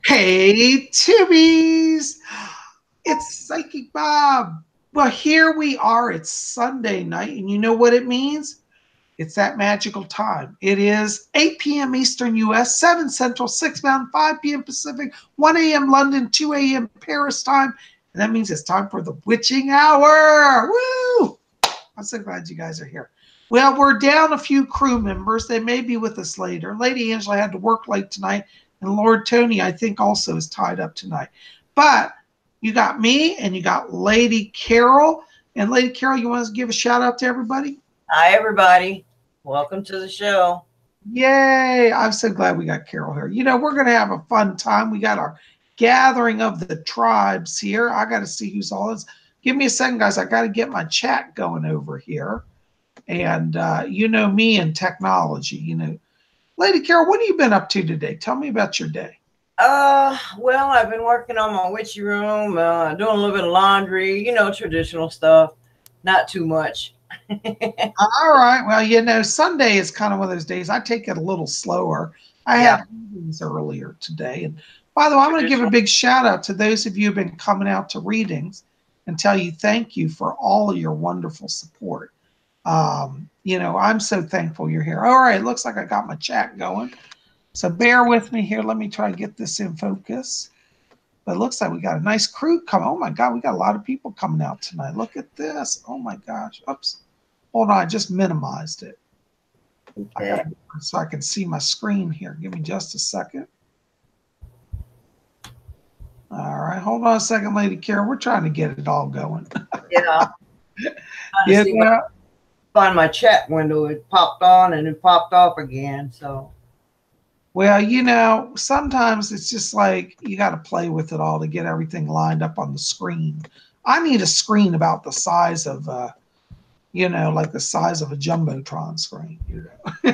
Hey, Tubies! It's Psychic Bob. Well, here we are. It's Sunday night, and you know what it means? It's that magical time. It is 8 p.m. Eastern U.S., 7 Central, 6 Mountain, 5 p.m. Pacific, 1 a.m. London, 2 a.m. Paris time. And that means it's time for the witching hour. Woo! I'm so glad you guys are here. Well, we're down a few crew members. They may be with us later. Lady Angela had to work late tonight, and Lord Tony, I think, also is tied up tonight. But you got me, and you got Lady Carol. And Lady Carol, you want to give a shout out to everybody? Hi, everybody. Welcome to the show. Yay. I'm so glad we got Carol here. You know, we're going to have a fun time. We got our gathering of the tribes here. I got to see who's all this. Give me a second, guys. I got to get my chat going over here. And you know me and technology, you know. Lady Carol, what have you been up to today? Tell me about your day. Well, I've been working on my witchy room, doing a little bit of laundry, you know, traditional stuff. Not too much. All right. Well, you know, Sunday is kind of one of those days. I take it a little slower. I had readings earlier today. And by the way, I'm going to give a big shout out to those of you who've been coming out to readings and tell you thank you for all of your wonderful support. You know, I'm so thankful you're here. All right. Looks like I got my chat going. So bear with me here. Let me try to get this in focus. But it looks like we got a nice crew coming. Oh, my God. We got a lot of people coming out tonight. Look at this. Oh, my gosh. Oops. Hold on, I just minimized it. Okay. So I can see my screen here. Give me just a second. All right, hold on a second, Lady Carol. We're trying to get it all going. Yeah. Yeah. Find my chat window. It popped on and it popped off again. So. Well, you know, sometimes it's just like you got to play with it all to get everything lined up on the screen. I need a screen about the size of you know, like the size of a Jumbotron screen, you know.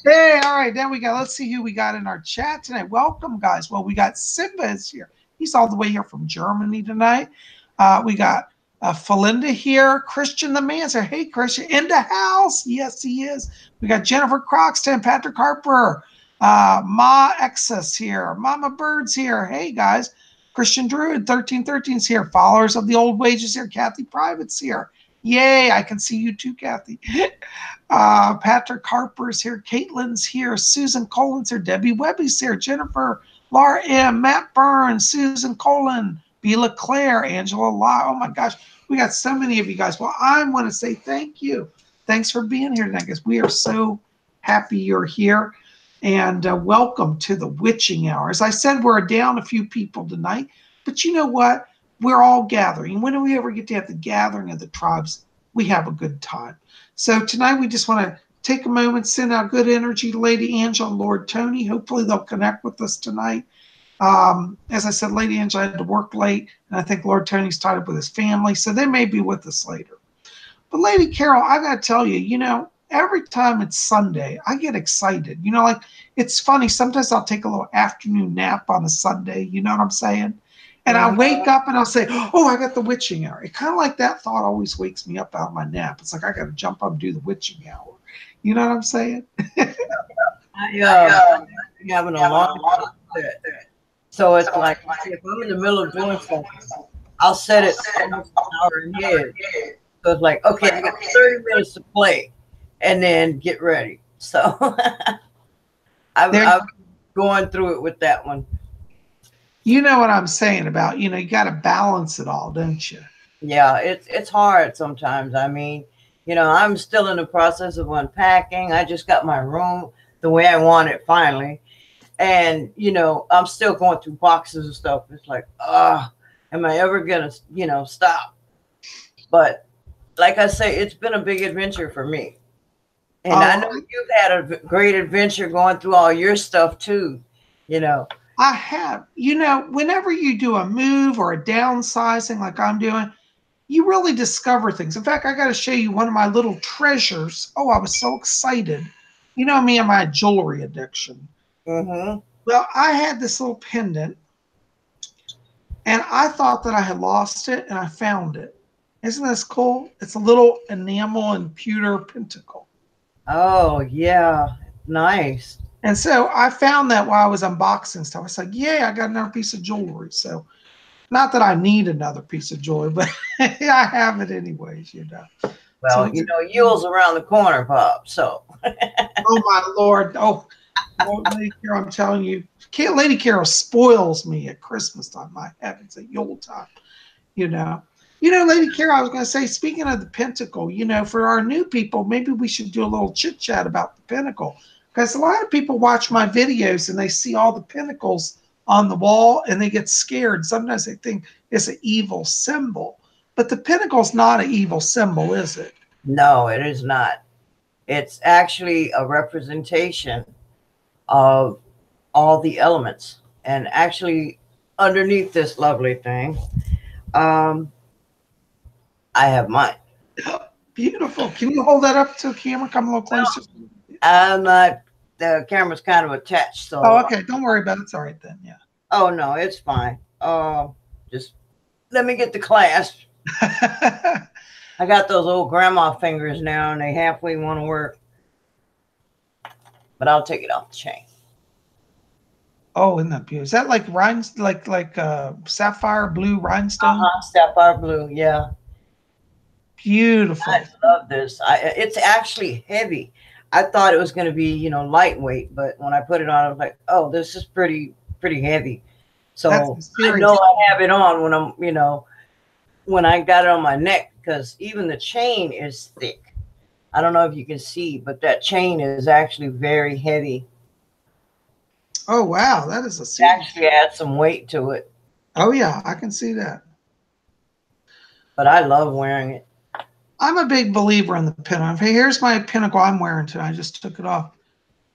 Hey, all right, then we got, let's see who we got in our chat tonight. Welcome, guys. Well, we got Simba is here. He's all the way here from Germany tonight. We got Felinda here. Christian the Man's here. Hey, Christian, in the house. Yes, he is. We got Jennifer Croxton, Patrick Harper, Ma Exus here. Mama Bird's here. Hey, guys. Christian Druid, 1313's here. Followers of the Old Wages here. Kathy Private's here. Yay, I can see you too, Kathy. Patrick Harper's here. Caitlin's here. Susan Colin's here. Debbie Webby's here. Jennifer, Laura M., Matt Burns, Susan Colin, Bela Claire, Angela Lott. Oh, my gosh. We got so many of you guys. Well, I want to say thank you. Thanks for being here tonight, guys. We are so happy you're here. And welcome to the Witching Hour. As I said, we're down a few people tonight. But you know what? We're all gathering. When do we ever get to have the gathering of the tribes? We have a good time. So tonight we just want to take a moment, send out good energy to Lady Angela and Lord Tony. Hopefully they'll connect with us tonight. As I said, Lady Angela had to work late, and I think Lord Tony's tied up with his family, so they may be with us later. But Lady Carol, I got to tell you, you know, every time it's Sunday, I get excited. You know, like, it's funny. Sometimes I'll take a little afternoon nap on a Sunday. You know what I'm saying? And I wake up and I'll say, oh, I got the witching hour. It kind of like that thought always wakes me up out of my nap. It's like I got to jump up and do the witching hour. You know what I'm saying? Having a long so it's like if I'm in the middle of doing something, I'll set it almost an hour ahead. So it's like, okay, I got 30 minutes to play and then get ready. So I'm going through it with that one. You know what I'm saying about, you know, you got to balance it all, don't you? Yeah, it's hard sometimes. I mean, you know, I'm still in the process of unpacking. I just got my room the way I want it finally. And, you know, I'm still going through boxes and stuff. It's like, am I ever going to, you know, stop? But like I say, it's been a big adventure for me. And I know you've had a great adventure going through all your stuff too, you know. I have. You know, whenever you do a move or a downsizing like I'm doing, you really discover things. In fact, I got to show you one of my little treasures. Oh, I was so excited. You know me and my jewelry addiction. Mm-hmm. Well, I had this little pendant, and I thought that I had lost it, and I found it. Isn't this cool? It's a little enamel and pewter pentacle. Oh, yeah. Nice. And so I found that while I was unboxing stuff, I was like, "Yay, I got another piece of jewelry." So not that I need another piece of jewelry, but I have it anyways, you know. So Well, you know, Yule's around the corner, Pop. So. oh my Lord. Oh, Lady Carol, I'm telling you, Lady Carol spoils me at Christmas time. My heavens, at Yule time, you know. You know, Lady Carol, I was going to say, speaking of the pentacle, you know, for our new people, maybe we should do a little chit chat about the pentacle. Because a lot of people watch my videos and they see all the pinnacles on the wall and they get scared. Sometimes they think it's an evil symbol. But the pentacle's not an evil symbol, is it? No, it is not. It's actually a representation of all the elements. And actually, underneath this lovely thing, I have mine. Beautiful. Can you hold that up to the camera? Come a little closer. I'm not. The camera's kind of attached, so. Oh, okay. Don't worry about it. It's all right then. Yeah. Oh no, it's fine. Just let me get the clasp. I got those old grandma fingers now, and they halfway want to work. But I'll take it off the chain. Oh, isn't that beautiful? Is that like sapphire blue rhinestone? Sapphire blue, yeah. Beautiful. I love this. It's actually heavy. I thought it was going to be, you know, lightweight, but when I put it on, I was like, oh, this is pretty heavy. So I know I have it on when I'm, you know, when I got it on my neck, because even the chain is thick. I don't know if you can see, but that chain is actually very heavy. Oh, wow. That is a actually add some weight to it. Oh, yeah. I can see that. But I love wearing it. I'm a big believer in the pinnacle. Hey, here's my pinnacle I'm wearing today. I just took it off.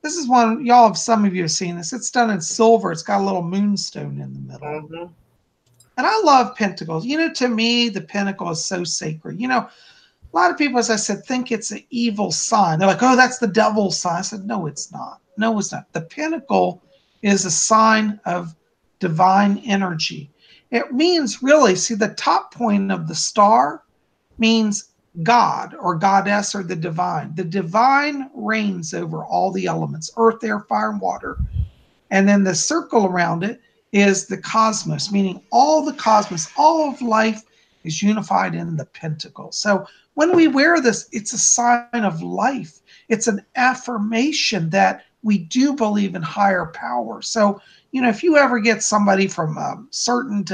This is one, y'all have, some of you have seen this. It's done in silver. It's got a little moonstone in the middle. Mm-hmm. And I love pentacles. You know, to me, the pinnacle is so sacred. You know, a lot of people, as I said, think it's an evil sign. They're like, oh, that's the devil's sign. I said, no, it's not. No, it's not. The pinnacle is a sign of divine energy. It means really, see, the top point of the star means God or goddess or the divine. The divine reigns over all the elements, earth, air, fire, and water. And then the circle around it is the cosmos, meaning all the cosmos, all of life is unified in the pentacle. So when we wear this, it's a sign of life. It's an affirmation that we do believe in higher power. So, you know, if you ever get somebody from certain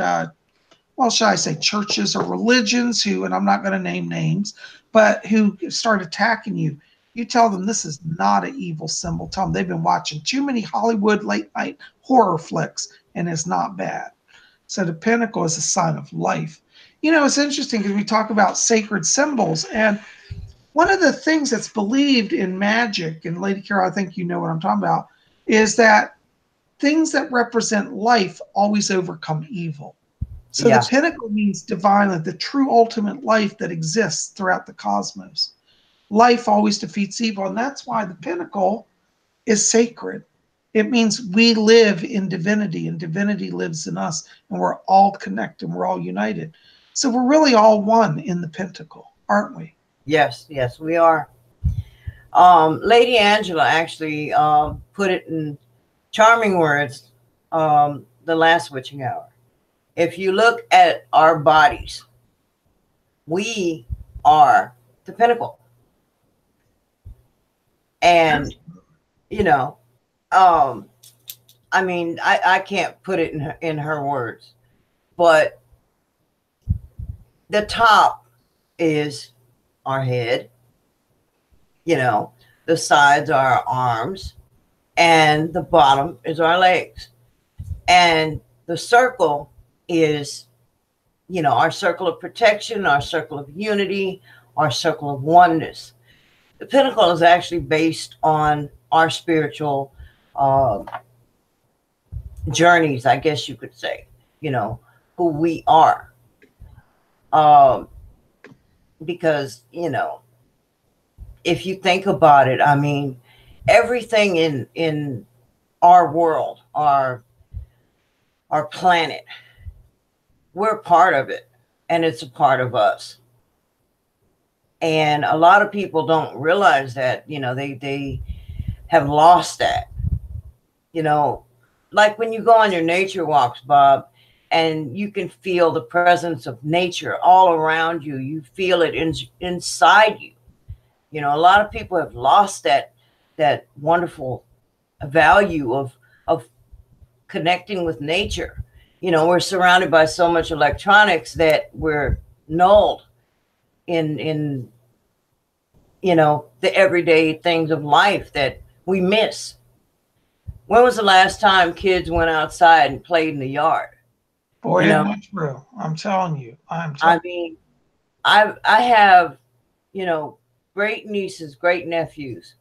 well, should I say churches or religions who, and I'm not going to name names, but who start attacking you, you tell them this is not an evil symbol. Tell them they've been watching too many Hollywood late night horror flicks and it's not bad. So the pinnacle is a sign of life. You know, it's interesting because we talk about sacred symbols, and one of the things that's believed in magic, and Lady Carol, I think you know what I'm talking about, is that things that represent life always overcome evil. So the pinnacle means divine, like the true ultimate life that exists throughout the cosmos. Life always defeats evil, and that's why the pinnacle is sacred. It means we live in divinity, and divinity lives in us, and we're all connected, and we're all united. So we're really all one in the pentacle, aren't we? Yes, yes, we are. Lady Angela actually put it in charming words the last witching hour. If you look at our bodies, we are the pinnacle. And, you know, I mean, I can't put it in her words, but the top is our head, you know, the sides are our arms, and the bottom is our legs. And the circle is, you know, our circle of protection, our circle of unity, our circle of oneness. The pinnacle is actually based on our spiritual journeys, I guess you could say, you know, who we are. Because, you know, if you think about it, I mean, everything in our world, our planet, we're part of it, and it's a part of us. And a lot of people don't realize that, you know, they have lost that. you know, like when you go on your nature walks, Bob, and you can feel the presence of nature all around you. You feel it inside you. You know, a lot of people have lost that wonderful value of connecting with nature. You know, we're surrounded by so much electronics that we're nulled in you know, the everyday things of life that we miss. When was the last time kids went outside and played in the yard? Boy, You isn't know, that true? I'm telling you. I mean, I have, you know, great nieces, great nephews.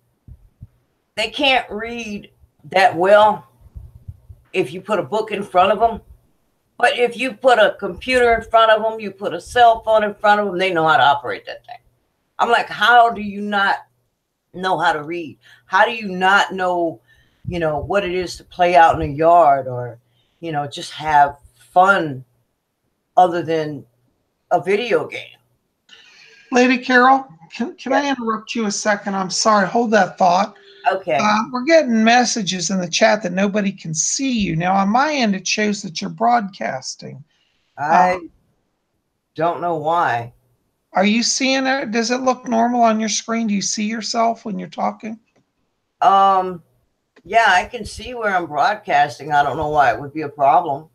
They can't read that well if you put a book in front of them. But if you put a computer in front of them, you put a cell phone in front of them, they know how to operate that thing. I'm like, how do you not know how to read? How do you not know, you know, what it is to play out in the yard, or, you know, just have fun other than a video game? Lady Carol, can I interrupt you a second? I'm sorry. Hold that thought. Okay. We're getting messages in the chat that nobody can see you. Now, on my end, it shows that you're broadcasting. I don't know why. Are you seeing it? Does it look normal on your screen? Do you see yourself when you're talking? Yeah, I can see where I'm broadcasting. I don't know why it would be a problem.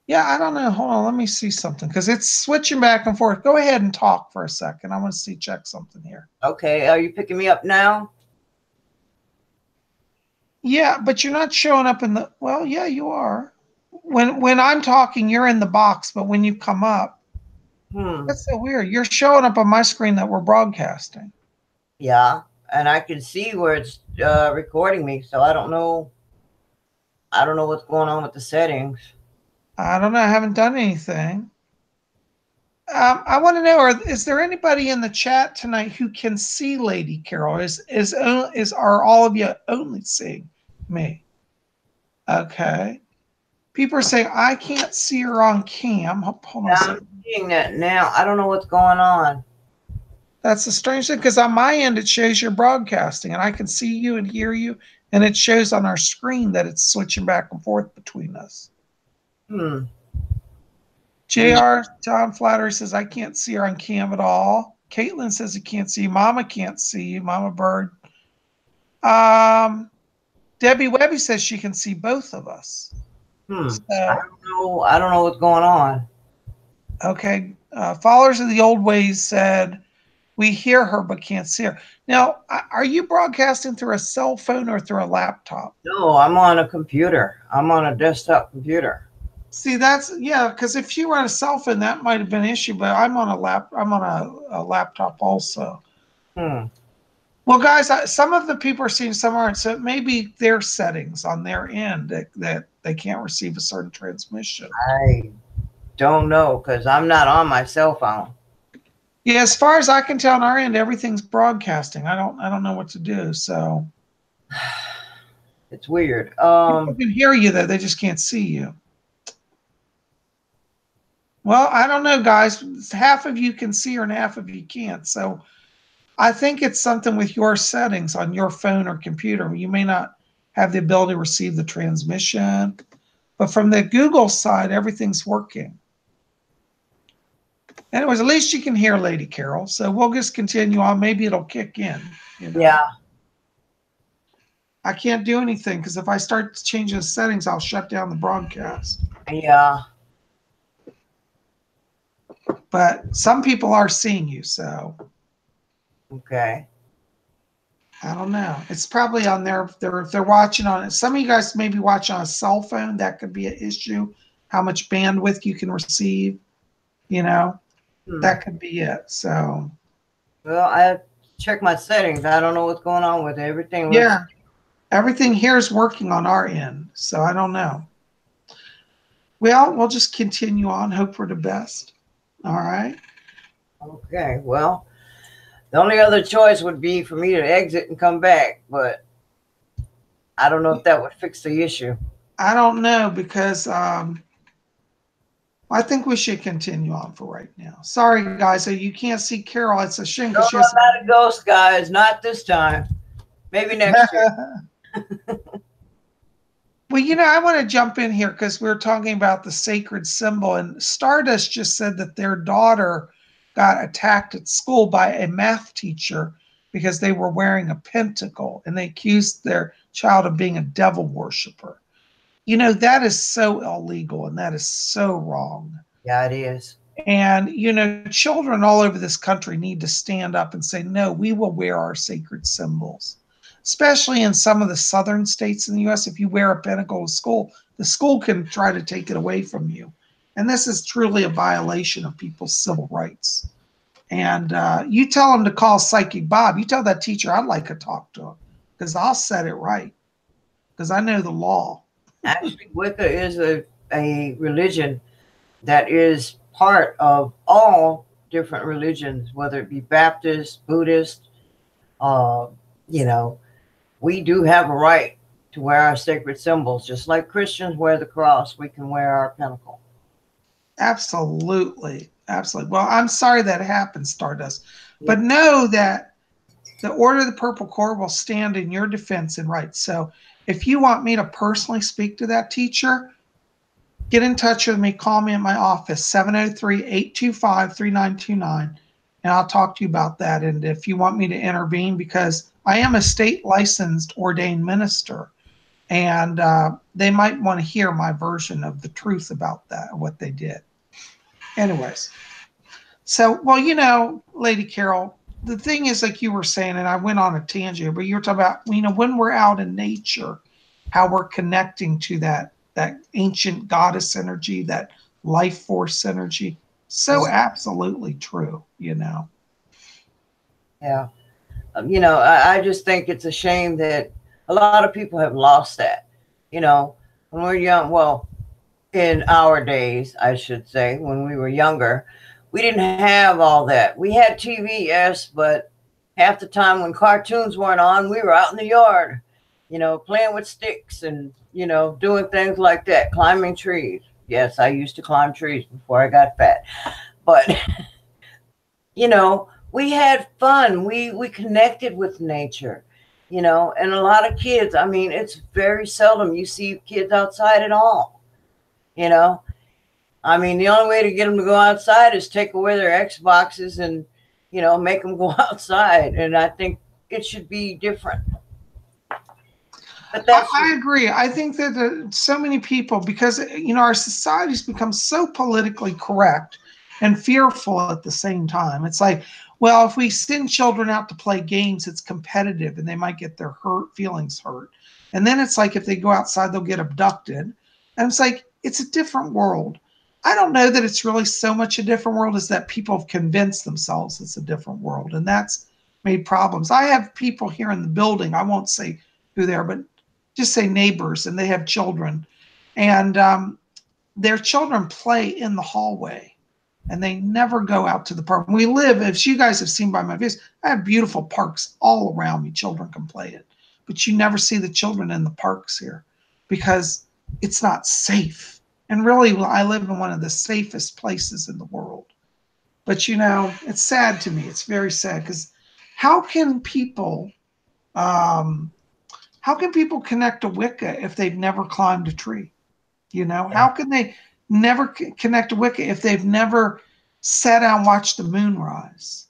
Yeah, I don't know. Hold on. Let me see something because it's switching back and forth. Go ahead and talk for a second. I want to check something here. Okay. Are you picking me up now? Yeah, but you're not showing up in the, well, yeah, you are. When I'm talking, you're in the box, but when you come up, that's so weird. You're showing up on my screen that we're broadcasting. Yeah, and I can see where it's recording me, so I don't know. I don't know what's going on with the settings. I don't know. I haven't done anything. I want to know: is there anybody in the chat tonight who can see Lady Carol? Are all of you only seeing me? Okay. People are saying I can't see her on cam. Hold on a second. I'm seeing that now. I don't know what's going on. That's the strange thing, because on my end it shows you're broadcasting, and I can see you and hear you, and it shows on our screen that it's switching back and forth between us. JR John Flattery says I can't see her on cam at all. Caitlin says he can't see you. Mama can't see you. Mama Bird. Debbie Webby says she can see both of us. So, I don't know what's going on. Okay. Followers of the old ways said we hear her but can't see her. Now, are you broadcasting through a cell phone or through a laptop? No, I'm on a computer. I'm on a desktop computer. See, yeah, because if you were on a cell phone, that might have been an issue. But I'm on a laptop also. Well, guys, some of the people are seeing somewhere, so it may be their settings on their end that they can't receive a certain transmission. I don't know, because I'm not on my cell phone. Yeah, as far as I can tell on our end, everything's broadcasting. I don't know what to do. So it's weird. People can hear you though, they just can't see you. Well, I don't know, guys. Half of you can see her and half of you can't. So I think it's something with your settings on your phone or computer. You may not have the ability to receive the transmission, but from the Google side, everything's working. Anyways, at least you can hear Lady Carol. So we'll just continue on. Maybe it'll kick in. You know? Yeah. I can't do anything because if I start changing the settings, I'll shut down the broadcast. Yeah. But some people are seeing you, so. Okay. I don't know. It's probably on there. If they're watching on it. Some of you guys may be watching on a cell phone. That could be an issue. How much bandwidth you can receive, you know. That could be it. So. Well, I check my settings. I don't know what's going on with everything. Yeah. Everything here is working on our end. So I don't know. Well, we'll just continue on. Hope for the best. All right. Okay. Well, the only other choice would be for me to exit and come back, but I don't know if that would fix the issue. I don't know because I think we should continue on for right now. Sorry, guys. You can't see Carol. It's a shame. No, I'm not a ghost, guys. Not this time. Maybe next year. Well, you know, I want to jump in here because we were talking about the sacred symbol, and Stardust just said that their daughter got attacked at school by a math teacher because they were wearing a pentacle, and they accused their child of being a devil worshiper. You know, that is so illegal and that is so wrong. Yeah, it is. And, you know, children all over this country need to stand up and say, no, we will wear our sacred symbols, especially in some of the southern states in the US. If you wear a pentacle to school, the school can try to take it away from you. And this is truly a violation of people's civil rights. And you tell them to call Psychic Bob. You tell that teacher I'd like to talk to him because I'll set it right because I know the law. Actually, Wicca is a religion that is part of all different religions, whether it be Baptist, Buddhist. You know, we do have a right to wear our sacred symbols, just like Christians wear the cross. We can wear our pentacle. Absolutely. Absolutely. Well, I'm sorry that happened, Stardust. But know that the Order of the Purple Cord will stand in your defense and rights. So if you want me to personally speak to that teacher, get in touch with me. Call me at my office, 703-825-3929, and I'll talk to you about that. And if you want me to intervene, because I am a state licensed ordained minister, and they might want to hear my version of the truth about that, what they did. Anyways, so, well, you know, Lady Carol, the thing is, like you were saying, and I went on a tangent, but you were talking about, you know, when we're out in nature, how we're connecting to that ancient goddess energy, that life force energy. So absolutely true, you know. Yeah. You know, I just think it's a shame that a lot of people have lost that. You know, when we're young, well, in our days, I should say, when we were younger, we didn't have all that. We had TV, yes, but half the time when cartoons weren't on, we were out in the yard, you know, playing with sticks and, you know, doing things like that, climbing trees. Yes, I used to climb trees before I got fat. But, you know, we had fun. We connected with nature, you know, and a lot of kids, I mean, it's very seldom you see kids outside at all, you know. I mean, the only way to get them to go outside is take away their Xboxes and, you know, make them go outside. And I think it should be different. But I agree. I think that so many people, because, you know, our society's become so politically correct and fearful at the same time. It's like, well, if we send children out to play games, it's competitive and they might get their feelings hurt. And then it's like if they go outside, they'll get abducted. And it's like, it's a different world. I don't know that it's really so much a different world as that people have convinced themselves it's a different world. And that's made problems. I have people here in the building, I won't say who they are, but just say neighbors, and they have children. And their children play in the hallway. And they never go out to the park. We live, as you guys have seen by my videos, I have beautiful parks all around me. Children can play it. But you never see the children in the parks here because it's not safe. And really, I live in one of the safest places in the world. But, you know, it's sad to me. It's very sad because how can people connect to Wicca if they've never climbed a tree? You know, how can they never connect to Wicca if they've never sat down and watched the moon rise?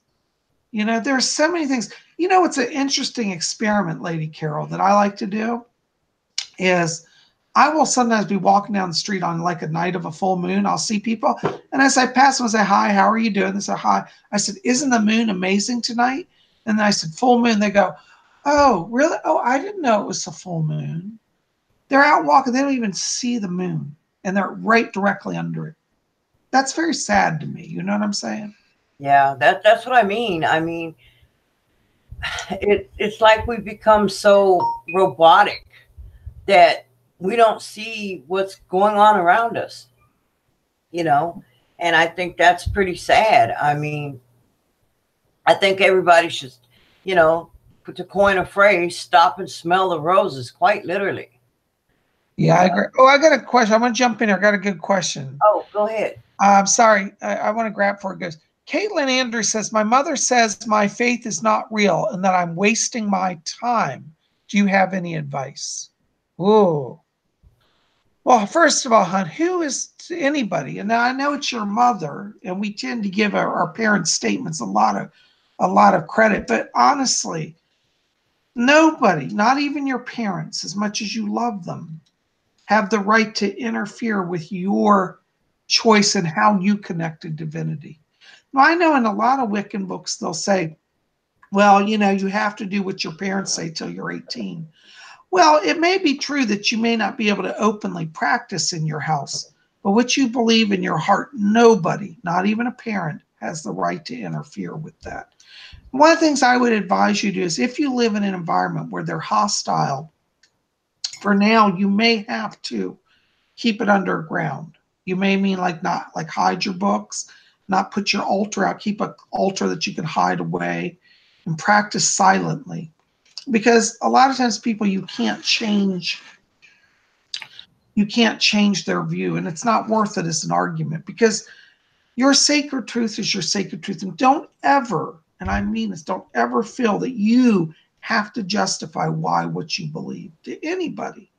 You know, there's so many things. You know, it's an interesting experiment, Lady Carol, that I like to do is I will sometimes be walking down the street on like a night of a full moon. I'll see people. And as I pass them, I say, hi, how are you doing? They say, hi. I said, isn't the moon amazing tonight? And then I said, full moon. They go, oh, really? Oh, I didn't know it was a full moon. They're out walking. They don't even see the moon. And they're right directly under it. That's very sad to me. You know what I'm saying? Yeah, that's what I mean. I mean, it's like we've become so robotic that we don't see what's going on around us, you know? And I think that's pretty sad. I mean, I think everybody should, you know, to coin a phrase, stop and smell the roses, quite literally. Yeah, I agree. Oh, I got a question. I'm going to jump in here. I got a good question. Oh, go ahead. I'm sorry. I want to grab for it. Goes. Caitlin Andrews says, my mother says my faith is not real and that I'm wasting my time. Do you have any advice? Ooh. Well, first of all, hon, who is anybody? And now I know it's your mother, and we tend to give our parents' statements a lot of credit. But honestly, nobody, not even your parents, as much as you love them, have the right to interfere with your choice in how you connect to divinity. Now, I know in a lot of Wiccan books they'll say, well, you know, you have to do what your parents say till you're 18. Well, it may be true that you may not be able to openly practice in your house, but what you believe in your heart, nobody, not even a parent, has the right to interfere with that. One of the things I would advise you to do is if you live in an environment where they're hostile, for now, you may have to keep it underground. You may mean like not like hide your books, not put your altar out, keep an altar that you can hide away and practice silently. Because a lot of times people you can't change their view, and it's not worth it as an argument because your sacred truth is your sacred truth. And don't ever, and I mean this, don't ever feel that you have to justify why what you believe to anybody.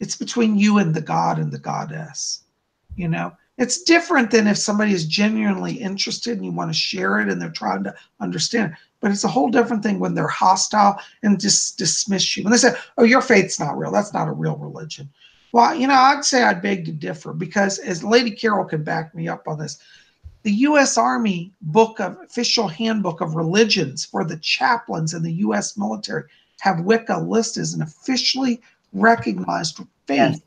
It's between you and the God and the goddess. You know, it's different than if somebody is genuinely interested and you want to share it and they're trying to understand it. But it's a whole different thing when they're hostile and just dismiss you. When they say, oh, your faith's not real, that's not a real religion. Well, you know, I'd say I'd beg to differ because, as Lady Carol can back me up on this, the U.S. Army book of official handbook of religions for the chaplains in the U.S. military have Wicca listed as an officially recognized Yes. faith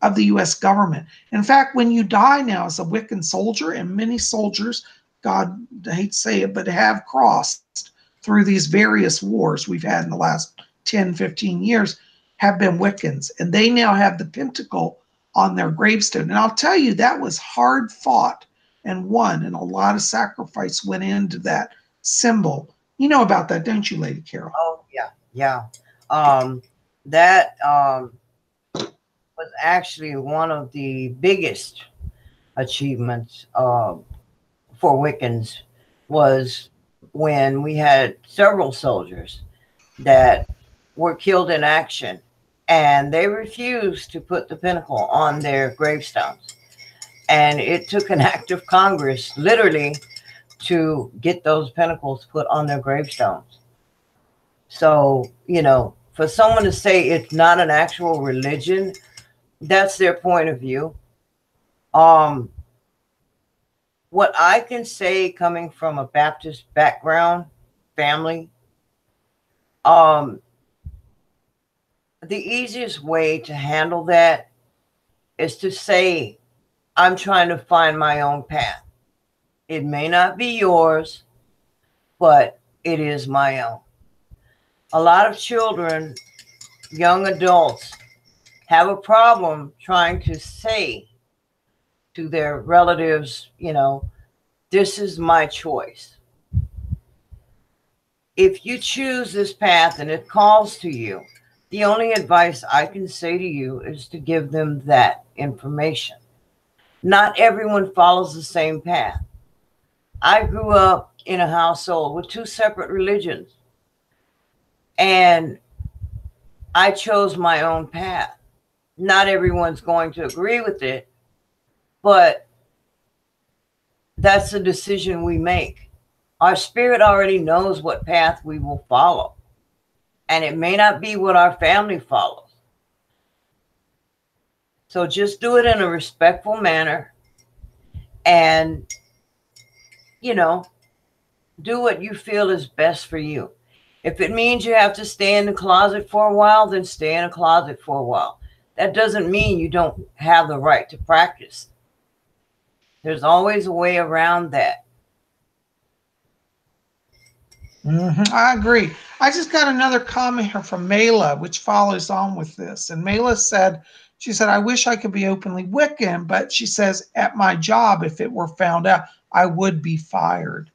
of the U.S. government. In fact, when you die now as a Wiccan soldier, and many soldiers, God, I hate to say it, but have crossed through these various wars we've had in the last 10, 15 years, have been Wiccans. And they now have the pentacle on their gravestone. And I'll tell you, that was hard fought and won, and a lot of sacrifice went into that symbol. You know about that, don't you, Lady Carol? Oh yeah, yeah. That was actually one of the biggest achievements for Wiccans was when we had several soldiers that were killed in action and they refused to put the pinnacle on their gravestones. And it took an act of Congress literally to get those pinnacles put on their gravestones. So, you know, for someone to say it's not an actual religion, that's their point of view. What I can say coming from a Baptist background family, the easiest way to handle that is to say, I'm trying to find my own path. It may not be yours, but it is my own. A lot of children, young adults, have a problem trying to say to their relatives, you know, this is my choice. If you choose this path and it calls to you, the only advice I can say to you is to give them that information. Not everyone follows the same path. I grew up in a household with two separate religions, and I chose my own path. Not everyone's going to agree with it, but that's a decision we make. Our spirit already knows what path we will follow, and it may not be what our family follows. So just do it in a respectful manner and, you know, do what you feel is best for you. If it means you have to stay in the closet for a while, then stay in a closet for a while. That doesn't mean you don't have the right to practice. There's always a way around that. I agree. I just got another comment here from Mela, which follows on with this. And Mela said, she said, I wish I could be openly Wiccan, but she says, at my job, if it were found out, I would be fired.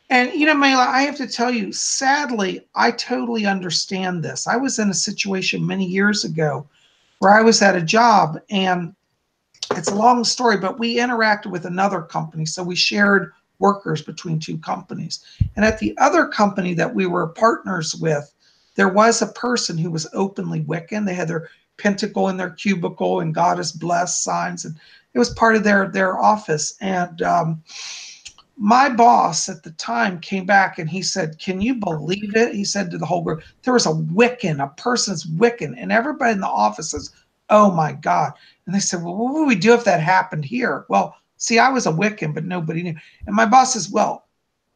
And, you know, Mela, I have to tell you, sadly, I totally understand this. I was in a situation many years ago where I was at a job, and it's a long story, but we interacted with another company. So we shared workers between two companies. And at the other company that we were partners with, there was a person who was openly Wiccan. They had their pentacle in their cubicle and God is blessed signs. And it was part of their office. And my boss at the time came back and he said, "Can you believe it?" He said to the whole group, "There was a Wiccan, a person's Wiccan." And everybody in the office says, "Oh my God." And they said, "Well, what would we do if that happened here?" Well, see, I was a Wiccan, but nobody knew. And my boss says, "Well,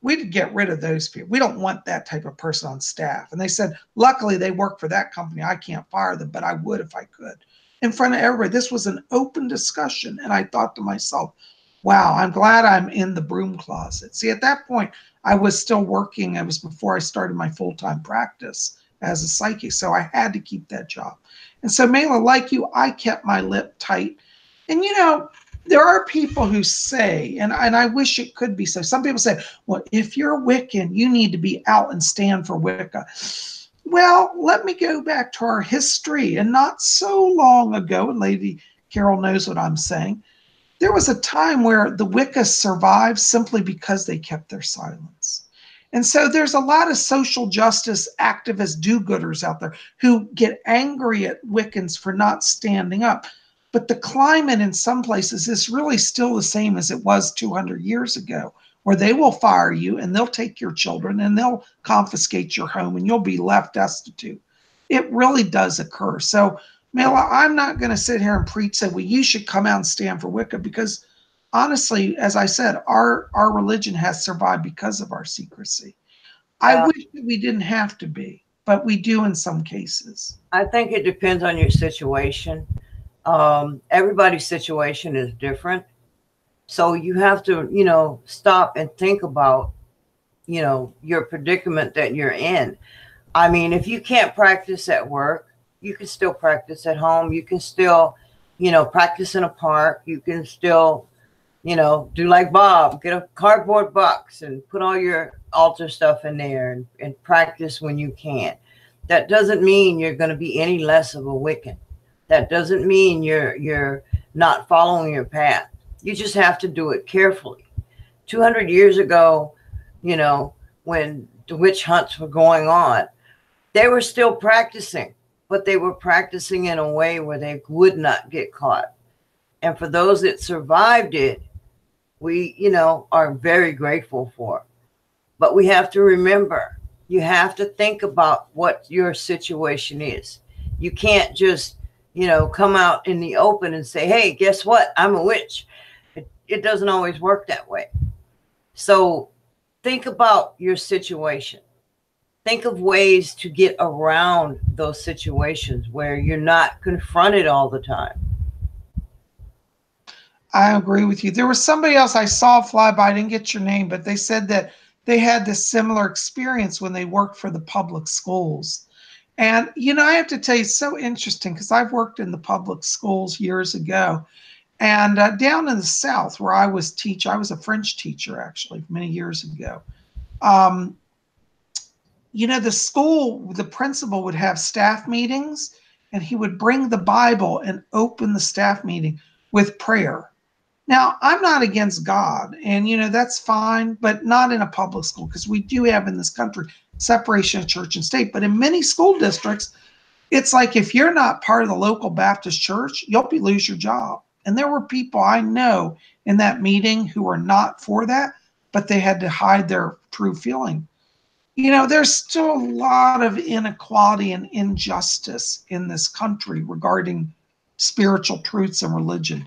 we'd get rid of those people. We don't want that type of person on staff." And they said, luckily they work for that company. I can't fire them, but I would if I could. In front of everybody, this was an open discussion. And I thought to myself, wow, I'm glad I'm in the broom closet. See, at that point, I was still working. It was before I started my full-time practice as a psychic. So I had to keep that job. And so, Mela, like you, I kept my lip tight. And, you know, there are people who say, and I wish it could be so, some people say, well, if you're Wiccan, you need to be out and stand for Wicca. Well, let me go back to our history. And not so long ago, and Lady Carol knows what I'm saying, there was a time where the Wicca survived simply because they kept their silence. And so there's a lot of social justice activist do-gooders out there who get angry at Wiccans for not standing up. But the climate in some places is really still the same as it was 200 years ago, where they will fire you and they'll take your children and they'll confiscate your home and you'll be left destitute. It really does occur. So, Mela, I'm not going to sit here and preach that, well, you should come out and stand for Wicca, because honestly, as I said, our religion has survived because of our secrecy. I wish that we didn't have to be, but we do in some cases. I think it depends on your situation. Everybody's situation is different. So you have to, you know, stop and think about, you know, your predicament that you're in. I mean, if you can't practice at work, you can still practice at home. You can still, you know, practice in a park. You can still, you know, do like Bob, get a cardboard box and put all your altar stuff in there and practice when you can. That doesn't mean you're going to be any less of a Wiccan. That doesn't mean you're not following your path. You just have to do it carefully. 200 years ago, you know, when the witch hunts were going on, they were still practicing, but they were practicing in a way where they would not get caught. And for those that survived it, we, you know, are very grateful for. But we have to remember, you have to think about what your situation is. You can't just, you know, come out in the open and say, hey, guess what? I'm a witch. It doesn't always work that way. So think about your situation. Think of ways to get around those situations where you're not confronted all the time. I agree with you. There was somebody else I saw fly by, I didn't get your name, but they said that they had this similar experience when they worked for the public schools. And, you know, I have to tell you, it's so interesting because I've worked in the public schools years ago. And down in the South where I was I was a French teacher actually many years ago. You know, the principal would have staff meetings and he would bring the Bible and open the staff meeting with prayer. Now, I'm not against God and, you know, that's fine, but not in a public school because we do have in this country separation of church and state. But in many school districts, it's like if you're not part of the local Baptist church, you'll lose your job. And there were people I know in that meeting who were not for that, but they had to hide their true feeling. You know, there's still a lot of inequality and injustice in this country regarding spiritual truths and religion.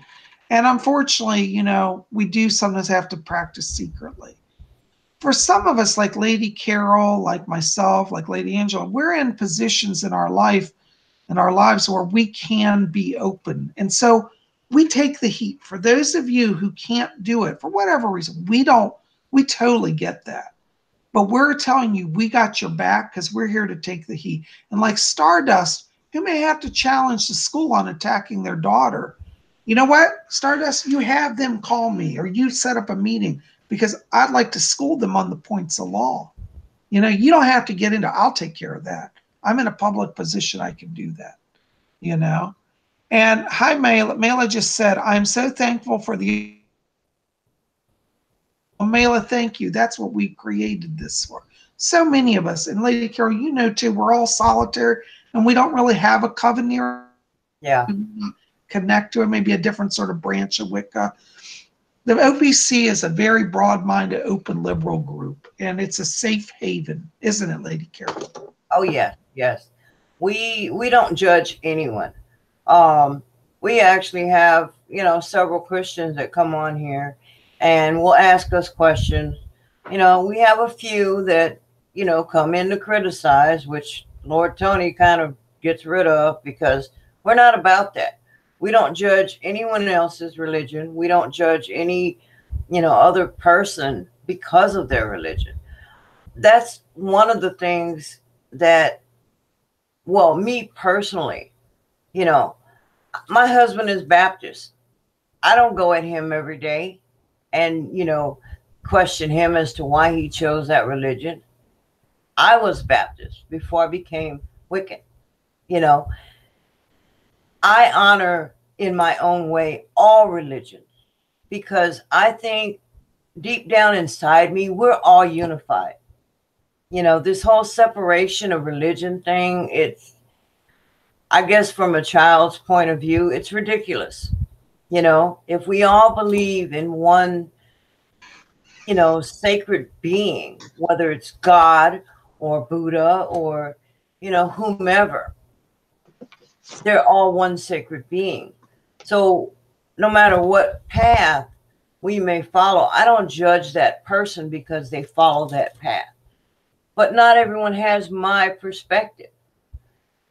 And unfortunately, you know, we do sometimes have to practice secretly. For some of us, like Lady Carol, like myself, like Lady Angela, we're in positions in our life, in our lives where we can be open. And so we take the heat. For those of you who can't do it for whatever reason, we totally get that. But we're telling you, we got your back because we're here to take the heat. And like Stardust, who may have to challenge the school on attacking their daughter, you know what, Stardust, you have them call me or you set up a meeting because I'd like to school them on the points of law. You know, you don't have to get into, I'll take care of that. I'm in a public position. I can do that, you know. And hi, Mela. Mela just said, I'm so thankful for the... Mela, thank you. That's what we created this for. So many of us, and Lady Carol, you know too, we're all solitary and we don't really have a coven near. Yeah. Connect to it, maybe a different sort of branch of Wicca. The OPC is a very broad-minded, open liberal group, and it's a safe haven, isn't it, Lady Carol? Oh yes, yes. We don't judge anyone. Um, we actually have, you know, several Christians that come on here and will ask us questions. You know, we have a few that, you know, come in to criticize, which Lord Tony kind of gets rid of because we're not about that. We don't judge anyone else's religion. We don't judge any, you know, other person because of their religion. That's one of the things that, well, me personally, you know, my husband is Baptist. I don't go at him every day and, you know, question him as to why he chose that religion. I was Baptist before I became Wiccan. You know, I honor in my own way all religions because I think deep down inside me, we're all unified. You know, this whole separation of religion thing, it's, I guess from a child's point of view, it's ridiculous. You know, if we all believe in one, you know, sacred being, whether it's God or Buddha or, you know, whomever, they're all one sacred being. So no matter what path we may follow, I don't judge that person because they follow that path. But not everyone has my perspective.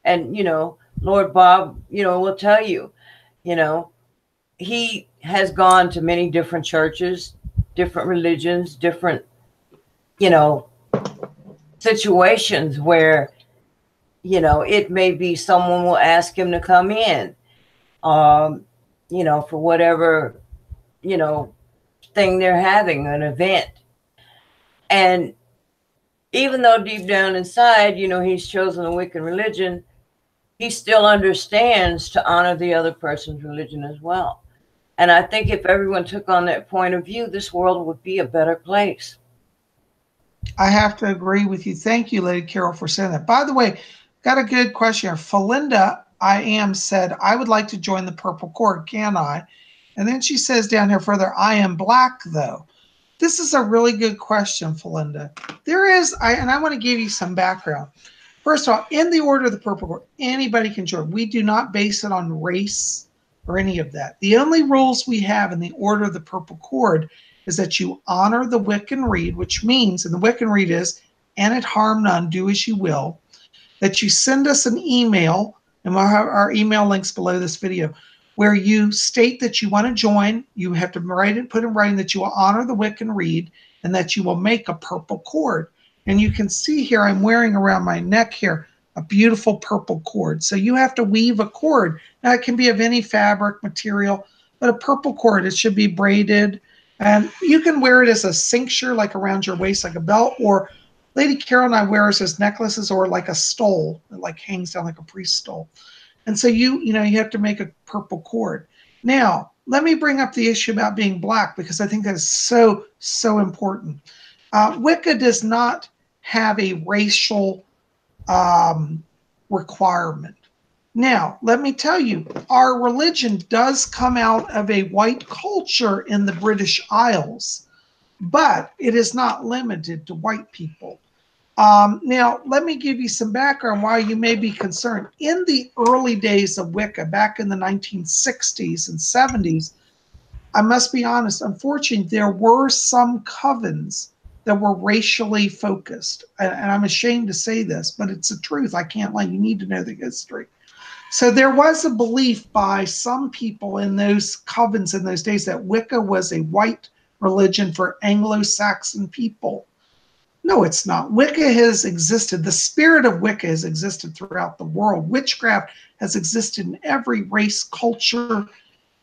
And, you know, Lord Bob, you know, will tell you, you know, he has gone to many different churches, different religions, different, you know, situations where, you know, it may be someone will ask him to come in, um, you know, for whatever, you know, thing they're having, an event. And even though deep down inside, you know, he's chosen the Wiccan religion, he still understands to honor the other person's religion as well. And I think if everyone took on that point of view, this world would be a better place. I have to agree with you. Thank you, Lady Carol, for saying that. By the way, got a good question here. Felinda, I am said, I would like to join the Purple Cord, can I? And then she says down here further, I am black though. This is a really good question, Felinda. There is, and I want to give you some background. First of all, in the Order of the Purple Cord, anybody can join. We do not base it on race or any of that. The only rules we have in the Order of the Purple Cord is that you honor the Wiccan Rede, which means, and the Wiccan Rede is, and it harm none, do as you will, that you send us an email, and we'll have our email links below this video, where you state that you want to join. You have to write it, put in writing that you will honor the Wiccan Rede and that you will make a purple cord. And you can see here, I'm wearing around my neck here a beautiful purple cord. So you have to weave a cord. Now it can be of any fabric material, but a purple cord, it should be braided. And you can wear it as a cincture, like around your waist, like a belt, or Lady Carol and I wear it as necklaces or like a stole, that like hangs down like a priest stole. And so you know, you have to make a purple cord. Now, let me bring up the issue about being black because I think that is so, so important. Wicca does not have a racial requirement. Now, let me tell you, our religion does come out of a white culture in the British Isles, but it is not limited to white people. Now, let me give you some background why you may be concerned. In the early days of Wicca, back in the 1960s and 70s, I must be honest, unfortunately, there were some covens that were racially focused. And I'm ashamed to say this, but it's the truth. I can't lie. You need to know the history. So there was a belief by some people in those covens in those days that Wicca was a white religion for Anglo-Saxon people. No, it's not. Wicca has existed. The spirit of Wicca has existed throughout the world. Witchcraft has existed in every race, culture,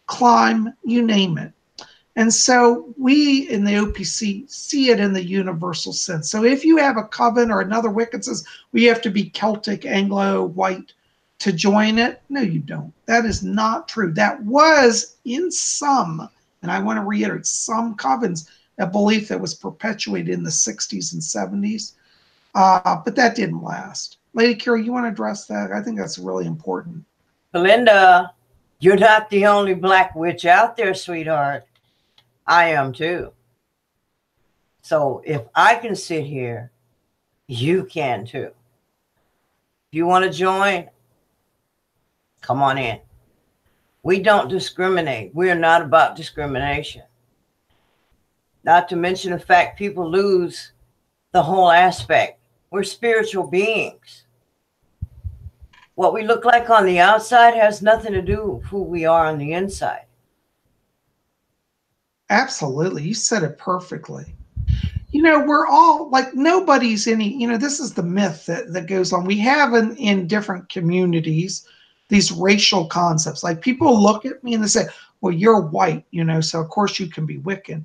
clime, you name it. And so we in the OPC see it in the universal sense. So if you have a coven or another Wiccan says we have to be Celtic, Anglo, white to join it, no, you don't. That is not true. That was in some, and I want to reiterate, some covens, a belief that was perpetuated in the 60s and 70s, but that didn't last. Lady Carol, you want to address that? I think that's really important. Belinda, you're not the only black witch out there, sweetheart. I am too. So if I can sit here, you can too. If you want to join, come on in. We don't discriminate. We are not about discrimination. Not to mention the fact people lose the whole aspect. We're spiritual beings. What we look like on the outside has nothing to do with who we are on the inside. Absolutely. You said it perfectly. You know, we're all like, nobody's any, you know, this is the myth that goes on. We have in different communities these racial concepts. Like, people look at me and they say, well, you're white, you know, so of course you can be Wiccan.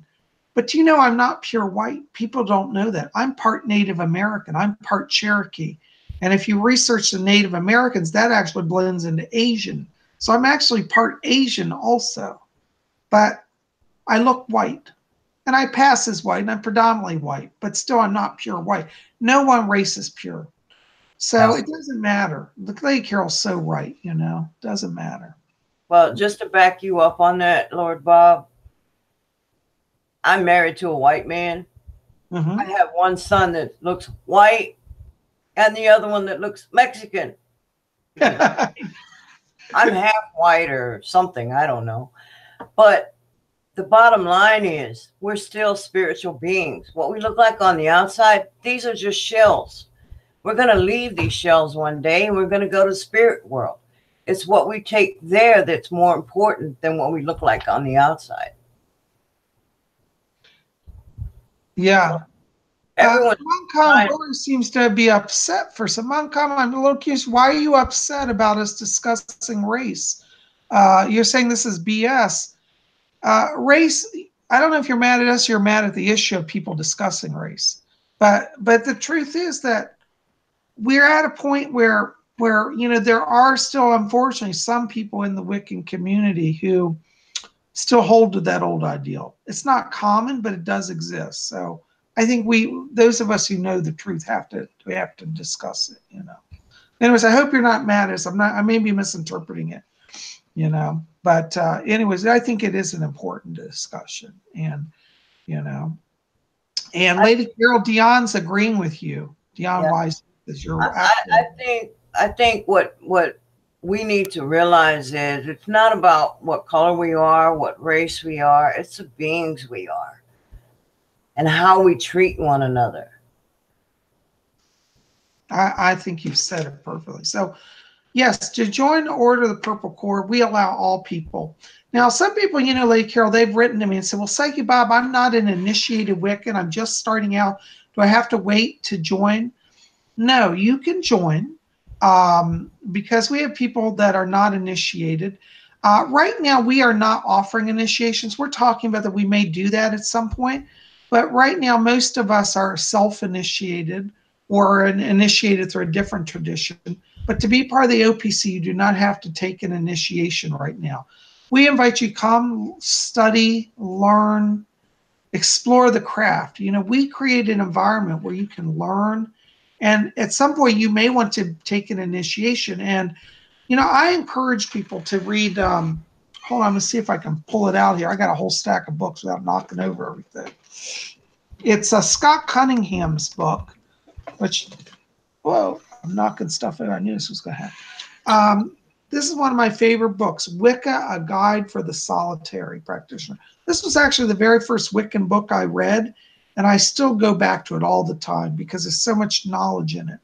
But you know, I'm not pure white. People don't know that. I'm part Native American. I'm part Cherokee. And if you research the Native Americans, that actually blends into Asian. So I'm actually part Asian also. But I look white. And I pass as white, and I'm predominantly white. But still, I'm not pure white. No one race is pure. So it doesn't matter. Lady Carol's so right, you know. Doesn't matter. Well, just to back you up on that, Lord Bob, I'm married to a white man. Mm-hmm. I have one son that looks white and the other one that looks Mexican. I'm half white or something. I don't know. But the bottom line is we're still spiritual beings. What we look like on the outside, these are just shells. We're going to leave these shells one day and we're going to go to the spirit world. It's what we take there that's more important than what we look like on the outside. Yeah. Everyone Moncom seems to be upset for some. Moncom, I'm a little curious. Why are you upset about us discussing race? You're saying this is BS. Race, I don't know if you're mad at us or you're mad at the issue of people discussing race. But the truth is that we're at a point where you know, there are still, unfortunately, some people in the Wiccan community who still hold to that old ideal. It's not common, but it does exist. So I think those of us who know the truth, have to discuss it, you know. Anyways, I hope you're not mad at us. I may be misinterpreting it, you know. But anyways, I think it is an important discussion. And, you know, and Lady Carol, Dion's agreeing with you. Dion Wise is your I think what we need to realize is it's not about what color we are, what race we are. It's the beings we are and how we treat one another. I think you've said it perfectly. So, yes, to join the Order of the Purple Cord, we allow all people. Now, some people, you know, Lady Carol, they've written to me and said, well, Psyche Bob, I'm not an initiated Wiccan. I'm just starting out. Do I have to wait to join? No, you can join. Because we have people that are not initiated. Right now, we are not offering initiations. We're talking about that we may do that at some point. But right now, most of us are self-initiated or initiated through a different tradition. But to be part of the OPC, you do not have to take an initiation right now. We invite you to come, study, learn, explore the craft. You know, we create an environment where you can learn. And at some point, you may want to take an initiation. And, you know, I encourage people to read, hold on, let's see if I can pull it out here. I got a whole stack of books without knocking over everything. It's Scott Cunningham's book, which, whoa, I'm knocking stuff out. I knew this was going to happen. This is one of my favorite books, Wicca, A Guide for the Solitary Practitioner. This was actually the very first Wiccan book I read. And I still go back to it all the time because there's so much knowledge in it.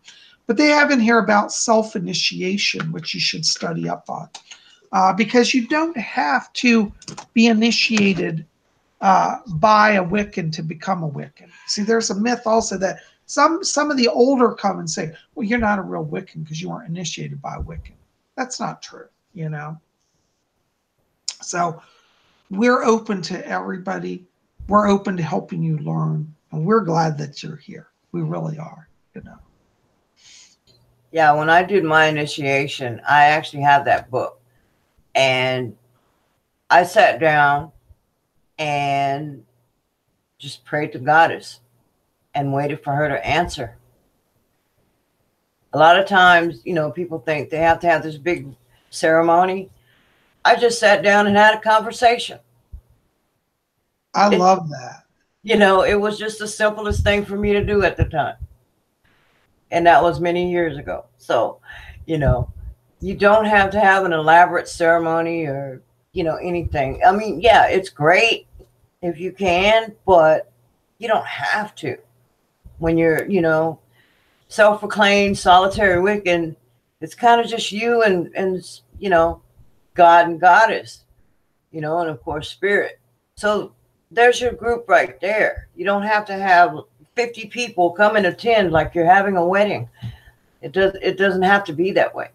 But they have in here about self-initiation, which you should study up on. Because you don't have to be initiated by a Wiccan to become a Wiccan. See, there's a myth also that some of the older come and say, well, you're not a real Wiccan because you weren't initiated by a Wiccan. That's not true, you know. So we're open to everybody. We're open to helping you learn, and we're glad that you're here. We really are, you know. Yeah, when I did my initiation, I actually have that book. And I sat down and just prayed to Goddess and waited for her to answer. A lot of times, you know, people think they have to have this big ceremony. I just sat down and had a conversation. I love that. You know, it was just the simplest thing for me to do at the time. And that was many years ago. So, you know, you don't have to have an elaborate ceremony or, you know, anything. I mean, yeah, it's great if you can, but you don't have to. When you're, you know, self-proclaimed solitary Wiccan, it's kind of just you and you know, God and Goddess, you know, and of course spirit. So there's your group right there. You don't have to have 50 people come and attend like you're having a wedding. It doesn't have to be that way.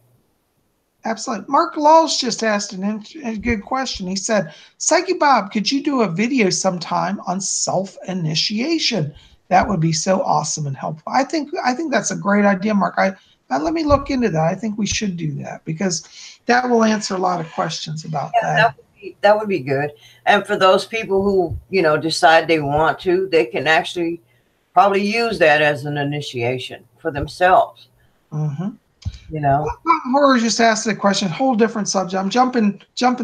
Absolutely. Mark Laws just asked a good question. He said, Psyche Bob, could you do a video sometime on self-initiation? That would be so awesome and helpful. I think that's a great idea, Mark. Let me look into that. I think we should do that because that will answer a lot of questions about that. That would be good. And for those people who, you know, decide they want to, they can actually probably use that as an initiation for themselves. Mm-hmm. You know, Horror just asked a question, whole different subject. I'm jumping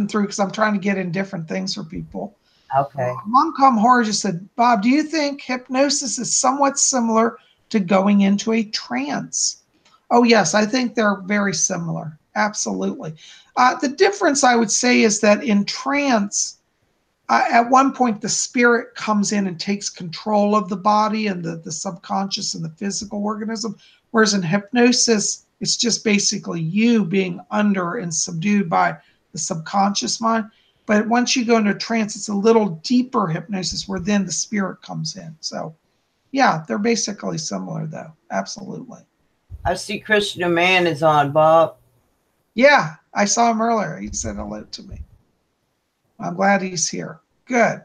through because I'm trying to get in different things for people. Okay. Moncom Horror just said, Bob, do you think hypnosis is somewhat similar to going into a trance? Oh, yes, I think they're very similar. Absolutely. The difference, I would say, is that in trance, at one point, the spirit comes in and takes control of the body and the subconscious and the physical organism, whereas in hypnosis, it's just basically you being under and subdued by the subconscious mind. But once you go into a trance, it's a little deeper hypnosis where then the spirit comes in. So, yeah, they're basically similar, though. Absolutely. I see Christian Man is on, Bob. Yeah, I saw him earlier. He said hello to me. I'm glad he's here. Good.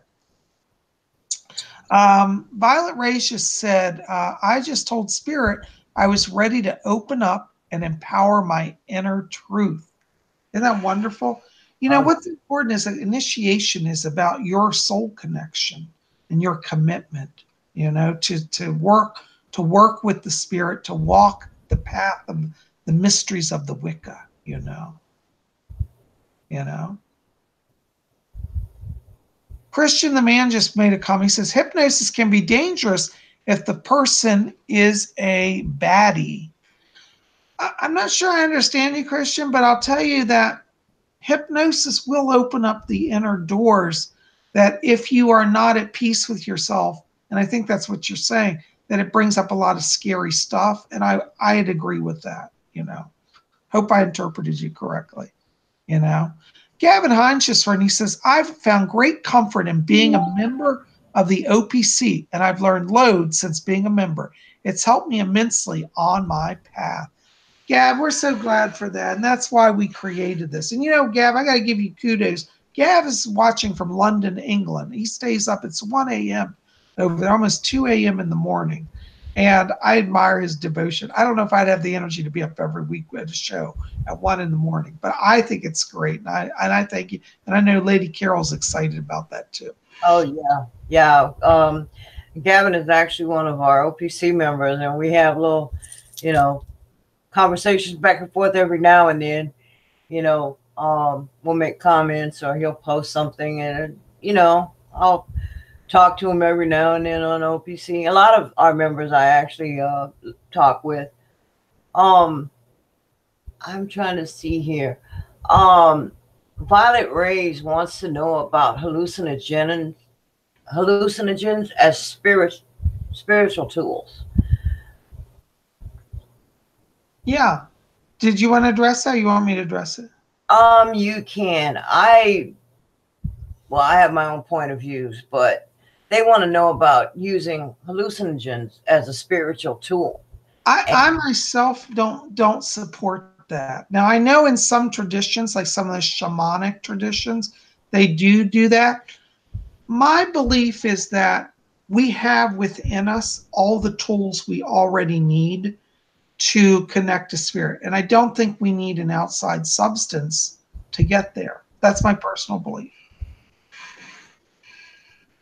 Violet Rage just said, I just told Spirit I was ready to open up and empower my inner truth. Isn't that wonderful? You know, what's important is that initiation is about your soul connection and your commitment, you know, to work with the spirit, to walk the path of the mysteries of the Wicca, you know. Christian the Man just made a comment. He says, hypnosis can be dangerous if the person is a baddie. I'm not sure I understand you, Christian, but I'll tell you that hypnosis will open up the inner doors that if you are not at peace with yourself, and I think that's what you're saying, that it brings up a lot of scary stuff. And I'd agree with that, you know. Hope I interpreted you correctly, you know. Gavin Hines just he says, I've found great comfort in being a member of the OPC, and I've learned loads since being a member. It's helped me immensely on my path. Gav, we're so glad for that, and that's why we created this. And you know, Gav, I got to give you kudos. Gav is watching from London, England. He stays up. It's 1 a.m. over there, almost 2 a.m. in the morning. And I admire his devotion. I don't know if I'd have the energy to be up every week at a show at 1 in the morning, but I think it's great. And I thank you. And I know Lady Carol's excited about that too. Oh, yeah. Yeah. Gavin is actually one of our OPC members, and we have little, you know, conversations back and forth every now and then. You know, we'll make comments or he'll post something, and, you know, I'll talk to him every now and then on OPC. A lot of our members I actually talk with. I'm trying to see here. Violet Rays wants to know about hallucinogens as spiritual tools. Yeah. Did you want to address that? Or you want me to address it? You can. I have my own point of views, but they want to know about using hallucinogens as a spiritual tool. I myself don't support that. Now, I know in some traditions, like some of the shamanic traditions, they do that. My belief is that we have within us all the tools we already need to connect to spirit. And I don't think we need an outside substance to get there. That's my personal belief.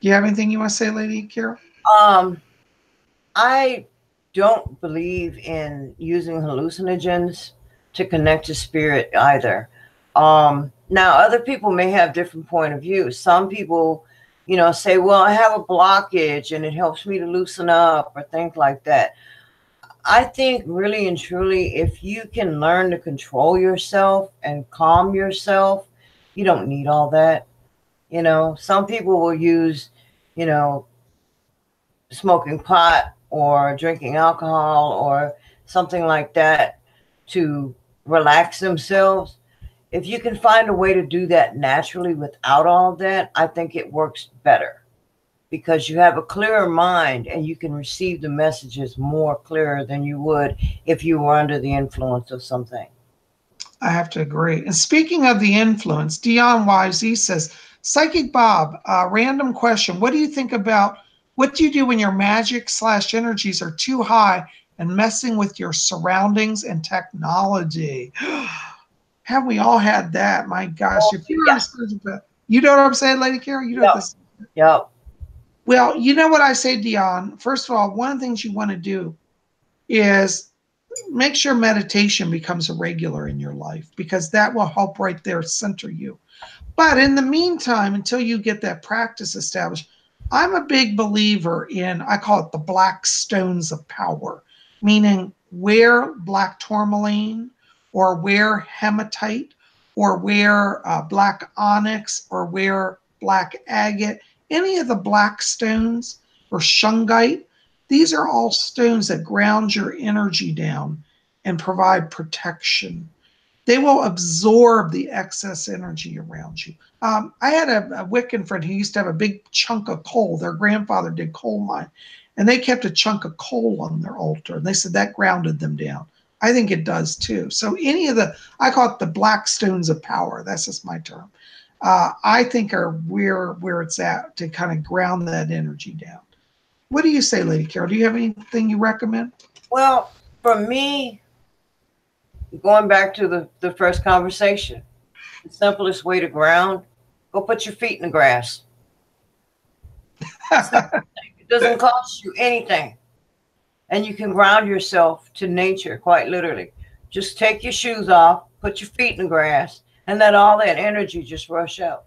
Do you have anything you want to say, Lady Carol? I don't believe in using hallucinogens to connect to spirit either. Now other people may have different point of view. Some people, you know, say, well, I have a blockage and it helps me to loosen up or things like that. I think really and truly, if you can learn to control yourself and calm yourself, you don't need all that. You know, some people will use, you know, smoking pot or drinking alcohol or something like that to relax themselves. If you can find a way to do that naturally without all of that, I think it works better because you have a clearer mind and you can receive the messages more clearer than you would if you were under the influence of something. I have to agree. And speaking of the influence, Dion YZ says, Psychic Bob, random question. What do you think about, what do you do when your magic/energies are too high and messing with your surroundings and technology? Have we all had that? My gosh, if you're on a spiritual path, you know what I'm saying, Lady Carol? You know this. Yep. Well, you know what I say, Dion? First of all, one of the things you want to do is make sure meditation becomes a regular in your life because that will help right there center you. But in the meantime, until you get that practice established, I'm a big believer in, I call it the black stones of power, meaning wear black tourmaline or wear hematite or wear black onyx or wear black agate, any of the black stones or shungite. These are all stones that ground your energy down and provide protection. They will absorb the excess energy around you. I had a Wiccan friend who used to have a big chunk of coal. Their grandfather did coal mine, and they kept a chunk of coal on their altar. And they said that grounded them down. I think it does too. So any of the, I call it the black stones of power. That's just my term. I think are where it's at to kind of ground that energy down. What do you say, Lady Carol? Do you have anything you recommend? Well, for me, going back to the first conversation, the simplest way to ground, go put your feet in the grass. It doesn't cost you anything. And you can ground yourself to nature, quite literally. Just take your shoes off, put your feet in the grass, and let all that energy just rush out.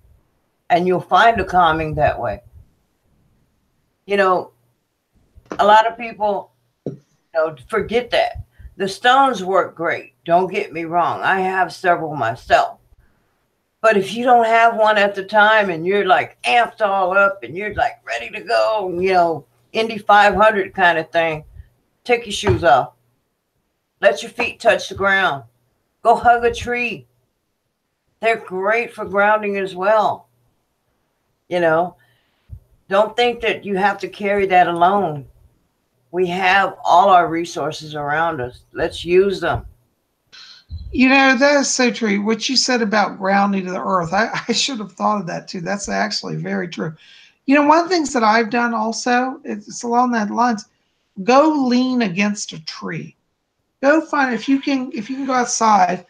And you'll find a calming that way. You know, a lot of people, you know, forget that. The stones work great. Don't get me wrong. I have several myself. But if you don't have one at the time and you're like amped all up and you're like ready to go, you know, Indy 500 kind of thing, take your shoes off. Let your feet touch the ground. Go hug a tree. They're great for grounding as well. You know, don't think that you have to carry that alone. We have all our resources around us. Let's use them. You know, that is so true. What you said about grounding to the earth, I should have thought of that too. That's actually very true. You know, one of the things that I've done also, it's along that lines, go lean against a tree. Go find, if you can go outside,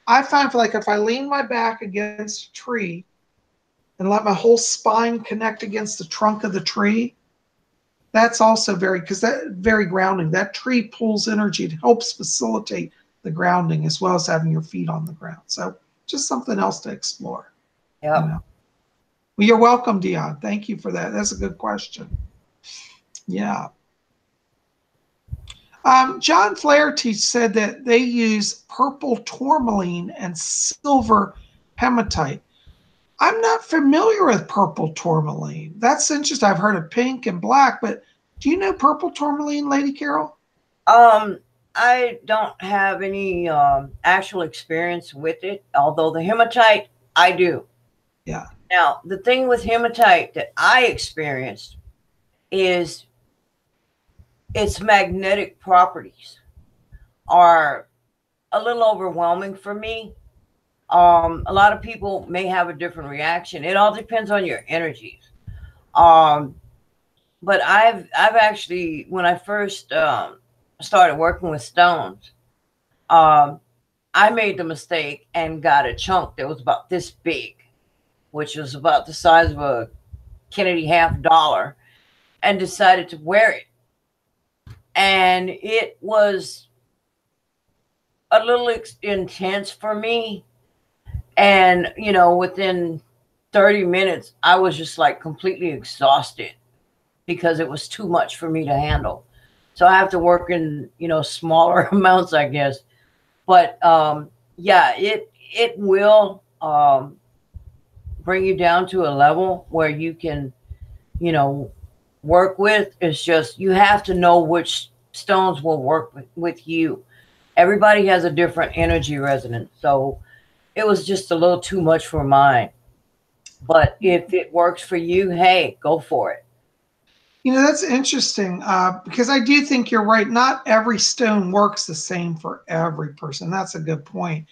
I find for like if I lean my back against a tree and let my whole spine connect against the trunk of the tree, that's also very grounding. That tree pulls energy. It helps facilitate the grounding as well as having your feet on the ground. So just something else to explore. Yeah. You know? Well, you're welcome, Dion. Thank you for that. That's a good question. Yeah. John Flaherty said that they use purple tourmaline and silver hematite. I'm not familiar with purple tourmaline. That's interesting. I've heard of pink and black, but do you know purple tourmaline, Lady Carol? I don't have any actual experience with it, although the hematite, I do. Yeah. Now, the thing with hematite that I experienced is its magnetic properties are a little overwhelming for me. A lot of people may have a different reaction. It all depends on your energies. But I've actually, when I first started working with stones, I made the mistake and got a chunk that was about this big, which was about the size of a Kennedy $50, and decided to wear it. And it was a little intense for me. And, you know, within 30 minutes, I was just like completely exhausted because it was too much for me to handle. So I have to work in, you know, smaller amounts, I guess. But yeah, it will bring you down to a level where you can, you know, work with. It's just you have to know which stones will work with you. Everybody has a different energy resonance. So it was just a little too much for mine. But if it works for you, hey, go for it. You know, that's interesting because I do think you're right. Not every stone works the same for every person. That's a good point.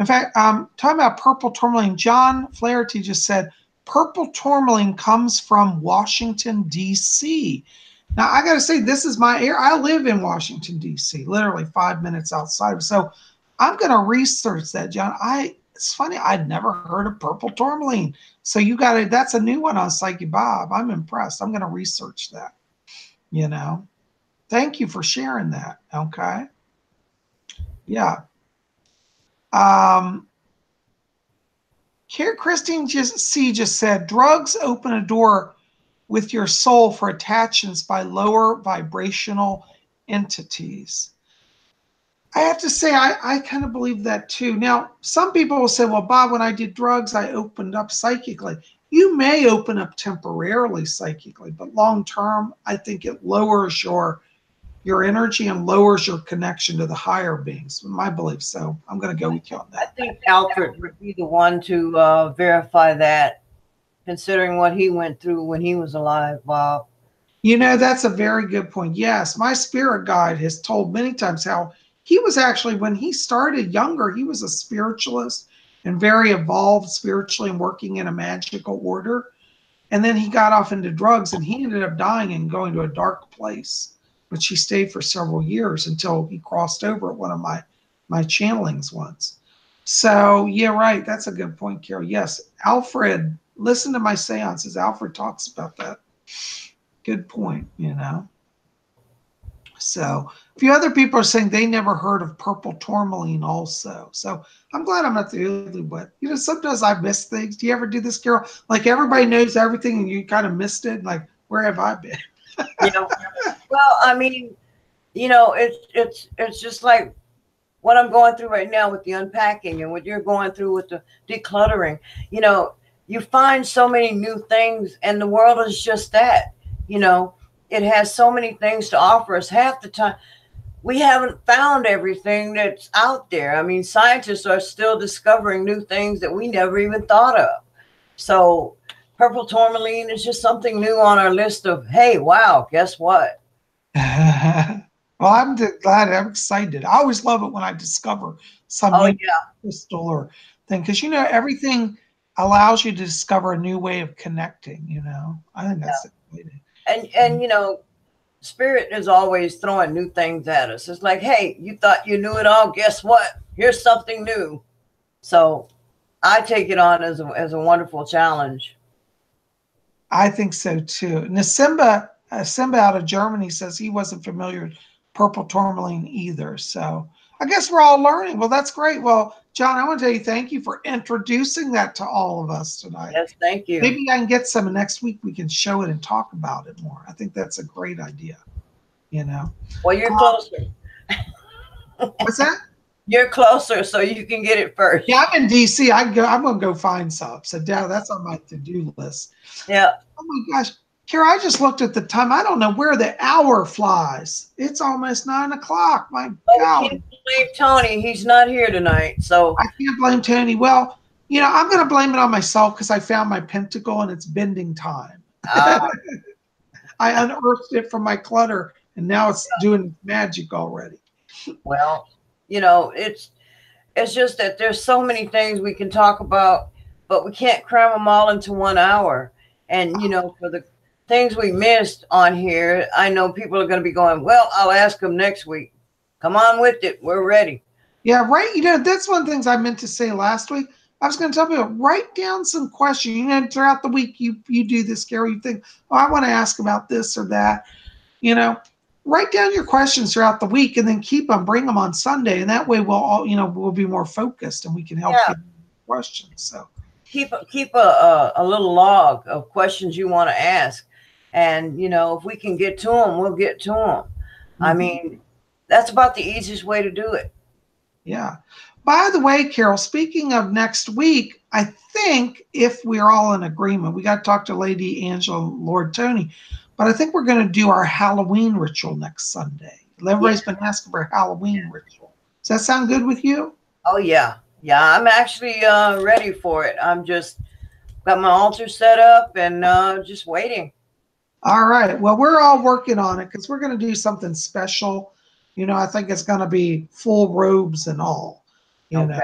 In fact, talking about purple tourmaline, John Flaherty just said purple tourmaline comes from Washington, D.C. Now, I got to say, this is my area. I live in Washington, D.C., literally 5 minutes outside. So I'm going to research that, John. It's funny, I'd never heard of purple tourmaline. So you got to, that's a new one on Psyche Bob. I'm impressed. I'm going to research that, you know. Thank you for sharing that. Okay. Yeah. Here, Christine just said, drugs open a door with your soul for attachments by lower vibrational entities. I have to say, I kind of believe that too. Now, some people will say, well, Bob, when I did drugs, I opened up psychically. You may open up temporarily psychically, but long term, I think it lowers your energy and lowers your connection to the higher beings. My belief. So I'm going to go with you on that. I think Alfred would be the one to verify that, considering what he went through when he was alive, Bob. You know, that's a very good point. Yes, my spirit guide has told many times how he was actually, when he started younger, he was a spiritualist and very evolved spiritually and working in a magical order. And then he got off into drugs and he ended up dying and going to a dark place, which he stayed for several years until he crossed over at one of my channelings once. So, yeah, right. That's a good point, Carol. Yes, Alfred, listen to my seances. Alfred talks about that. Good point, you know. So a few other people are saying they never heard of purple tourmaline also. So I'm glad I'm not the only one. You know, sometimes I miss things. Do you ever do this, Carol? Like everybody knows everything and you kind of missed it. Like, where have I been? You know, well, I mean, you know, it's just like what I'm going through right now with the unpacking and what you're going through with the decluttering. You know, you find so many new things and the world is just that, you know. It has so many things to offer us. Half the time, we haven't found everything that's out there. I mean, scientists are still discovering new things that we never even thought of. So purple tourmaline is just something new on our list of, hey, wow, guess what? Well, I'm glad. I'm excited. I always love it when I discover some new crystal or thing. Because, you know, everything allows you to discover a new way of connecting, you know. I think that's exciting. And you know, spirit is always throwing new things at us. It's like, hey, you thought you knew it all. Guess what? Here's something new. So I take it on as a wonderful challenge. I think so too. Simba out of Germany says he wasn't familiar with purple tourmaline either. So I guess we're all learning. Well, that's great. Well, John, I want to tell you thank you for introducing that to all of us tonight. Yes, thank you. Maybe I can get some, and next week we can show it and talk about it more. I think that's a great idea, you know. Well, you're closer. What's that? You're closer, so you can get it first. Yeah, I'm in DC. I'm going to go find some. So that's on my to-do list. Yeah. Oh, my gosh. Kara, I just looked at the time. I don't know where the hour flies. It's almost 9 o'clock. My God. I can't blame Tony. He's not here tonight. So I can't blame Tony. Well, you know, I'm going to blame it on myself because I found my pentacle and it's bending time. I unearthed it from my clutter and now it's doing magic already. Well, you know, it's just that there's so many things we can talk about, but we can't cram them all into 1 hour. And, you know, for the things we missed on here, I know people are going to be going, well, I'll ask them next week. Come on with it. We're ready. Yeah, right. You know, that's one of the things I meant to say last week. I was going to tell people, write down some questions. You know, throughout the week, you do this, Gary. You think, oh, I want to ask about this or that. You know, write down your questions throughout the week and then keep them, bring them on Sunday. And that way we'll all, you know, we'll be more focused and we can help you questions. So keep a little log of questions you want to ask, and you know, if we can get to them, we'll get to them. I mean, that's about the easiest way to do it. Yeah. By the way, Carol, speaking of next week, I think if we're all in agreement, we got to talk to Lady Angela, Lord Tony, but I think we're going to do our Halloween ritual next Sunday. Everybody's been asking for a Halloween ritual. Does that sound good with you? Oh yeah, yeah. I'm actually ready for it. I'm just got my altar set up and just waiting. All right. Well, we're all working on it because we're going to do something special. You know, I think it's going to be full robes and all. You know.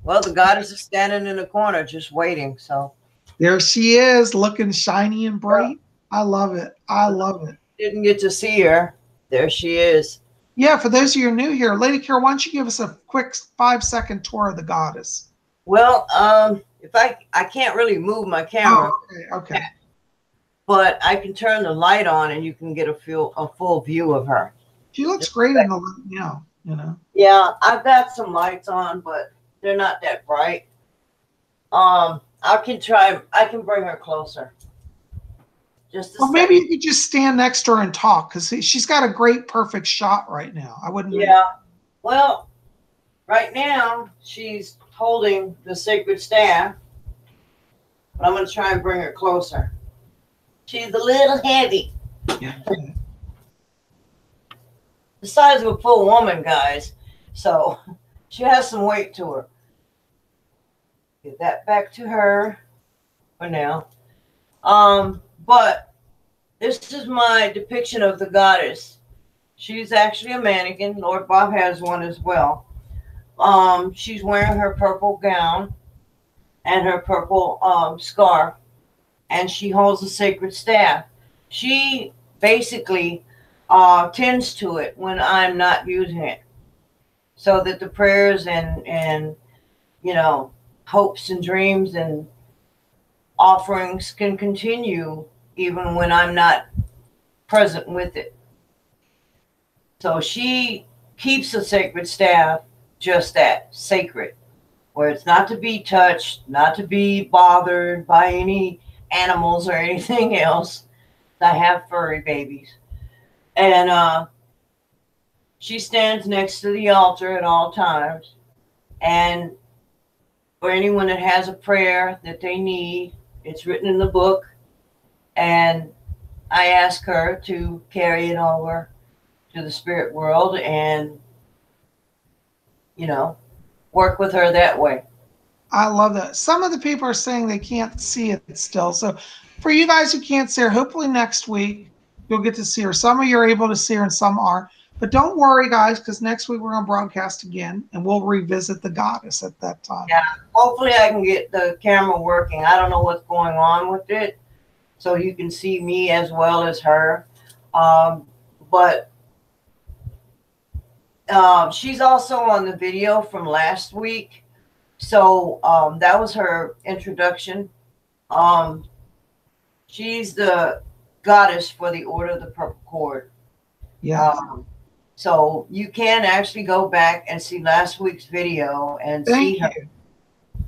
Well, the goddess is standing in the corner just waiting. So there she is, looking shiny and bright. I love it. I love it. Didn't get to see her. There she is. Yeah, for those of you who are new here, Lady Carol, why don't you give us a quick 5-second tour of the goddess? Well, if I can't really move my camera. Oh, okay. But I can turn the light on and you can get a full view of her. She looks great in the light now, you know. Yeah, I've got some lights on, but they're not that bright. I can bring her closer. Well, maybe you could just stand next to her and talk, because she's got a great, perfect shot right now. I wouldn't. Yeah. Well, right now she's holding the sacred staff, but I'm going to try and bring her closer. She's a little heavy. Yeah. The size of a full woman, guys. So she has some weight to her. Get that back to her for now. But this is my depiction of the goddess. She's actually a mannequin. Lord Bob has one as well. She's wearing her purple gown and her purple scarf, and she holds a sacred staff. She basically tends to it when I'm not using it, so that the prayers and you know, hopes and dreams and offerings can continue even when I'm not present with it. So she keeps the sacred staff just that, sacred, where it's not to be touched, not to be bothered by any animals or anything else. I have furry babies. And she stands next to the altar at all times. And for anyone that has a prayer that they need, it's written in the book. And I ask her to carry it over to the spirit world and, you know, work with her that way. I love that. Some of the people are saying they can't see it still. So for you guys who can't see her, hopefully next week you'll get to see her. Some of you are able to see her and some are. But don't worry, guys, because next week we're going to broadcast again, and we'll revisit the goddess at that time. Yeah, hopefully I can get the camera working. I don't know what's going on with it, so you can see me as well as her. But she's also on the video from last week. So that was her introduction. She's the goddess for the Order of the Purple Cord. Yeah. So you can actually go back and see last week's video and see her.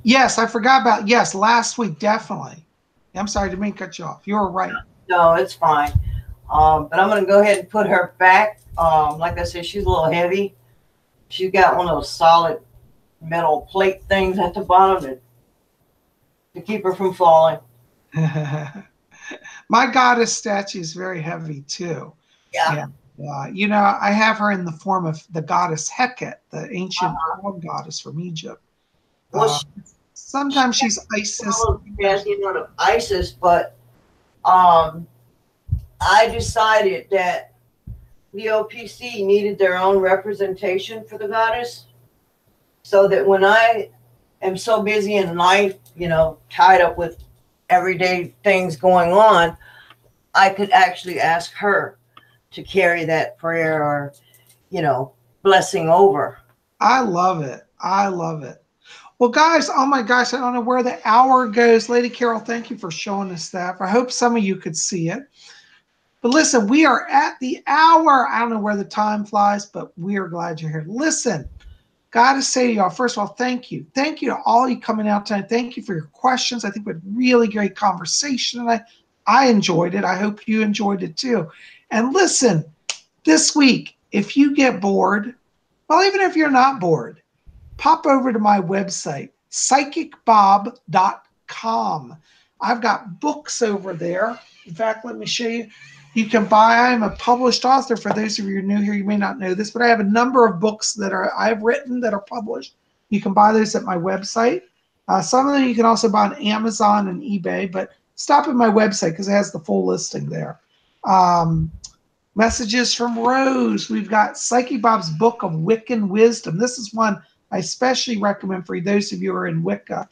Yes, I forgot about, yes, last week, definitely. I'm sorry, I didn't mean to cut you off. You were right. No, it's fine. But I'm going to go ahead and put her back. Like I said, she's a little heavy. She's got one of those solid metal plate things at the bottom to keep her from falling. My goddess statue is very heavy too. Yeah. You know, I have her in the form of the goddess Hecate, the ancient goddess from Egypt. Well, sometimes she's Isis. Isis, but I decided that the OPC needed their own representation for the goddess, so that when I am so busy in life, you know, tied up with everyday things going on, I could actually ask her to carry that prayer or, you know, blessing over. I love it. I love it. Well, guys, oh my gosh, I don't know where the hour goes. Lady Carol, thank you for showing us that. I hope some of you could see it. But listen, we are at the hour. I don't know where the time flies, but we are glad you're here. Listen, got to say to y'all, first of all, thank you. Thank you to all you coming out tonight. Thank you for your questions. I think we had really great conversation tonight. I enjoyed it. I hope you enjoyed it too. And listen, this week, if you get bored, well, even if you're not bored, pop over to my website, psychicbob.com. I've got books over there. In fact, let me show you. You can buy, I'm a published author. For those of you who are new here, you may not know this, but I have a number of books that I've written that are published. You can buy those at my website. Some of them you can also buy on Amazon and eBay, but stop at my website because it has the full listing there. Messages from Rose. We've got Psychic Bob's Book of Wiccan Wisdom. This is one I especially recommend for those of you who are in Wicca.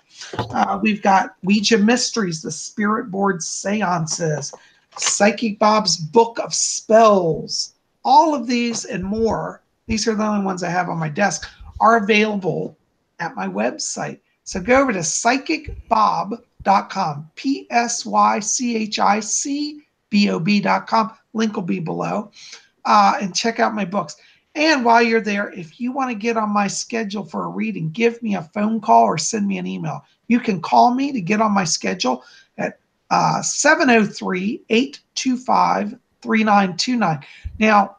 We've got Ouija Mysteries, the Spirit Board Seances, Psychic Bob's Book of Spells. All of these and more, these are the only ones I have on my desk, are available at my website. So go over to psychicbob.com, PSYCHICBOB.com. Link will be below. And check out my books. And while you're there, if you want to get on my schedule for a reading, give me a phone call or send me an email. You can call me to get on my schedule at 703-825-3929. Now,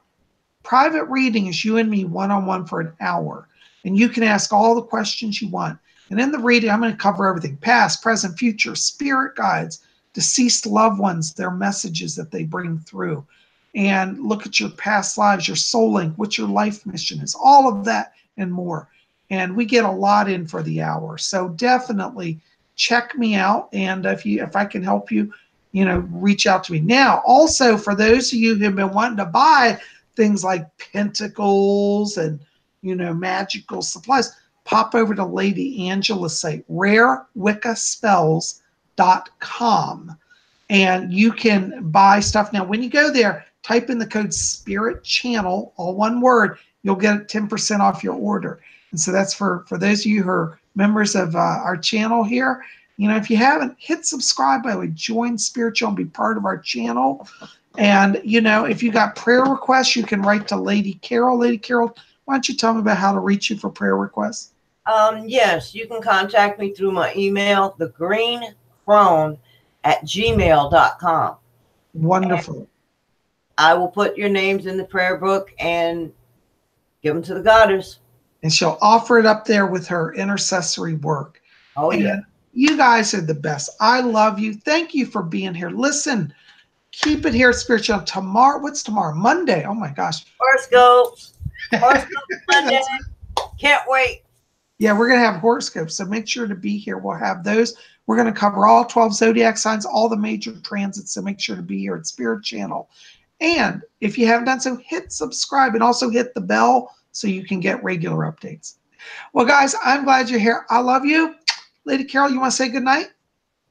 private reading is you and me one-on-one for an hour. And you can ask all the questions you want. And in the reading, I'm going to cover everything: past, present, future, spirit guides, deceased loved ones, their messages that they bring through. And look at your past lives, your soul link, what your life mission is, all of that and more. And we get a lot in for the hour. So definitely check me out. And if I can help you, reach out to me. Now, also for those of you who have been wanting to buy things like pentacles and, magical supplies, pop over to Lady Angela's site, rarewiccaspells.com. And you can buy stuff. Now, when you go there, type in the code Spirit Channel, all one word, you'll get 10% off your order. And so that's for those of you who are members of our channel here. If you haven't, hit subscribe, by the way, join Spirit Channel and be part of our channel. And, if you got prayer requests, you can write to Lady Carol. Lady Carol, why don't you tell me about how to reach you for prayer requests? Yes, you can contact me through my email, thegreencrone@gmail.com. Wonderful. And I will put your names in the prayer book and give them to the goddess. And she'll offer it up there with her intercessory work. Oh, and yeah. You guys are the best. I love you. Thank you for being here. Listen, keep it here at Spirit Channel. Tomorrow, what's tomorrow? Monday. Oh, my gosh. Horoscopes. Horoscopes Monday. Can't wait. Yeah, we're going to have horoscopes, so make sure to be here. We'll have those. We're going to cover all 12 zodiac signs, all the major transits, so make sure to be here at Spirit Channel. And if you haven't done so, hit subscribe and also hit the bell so you can get regular updates. Well, guys, I'm glad you're here. I love you. Lady Carol, you want to say good night?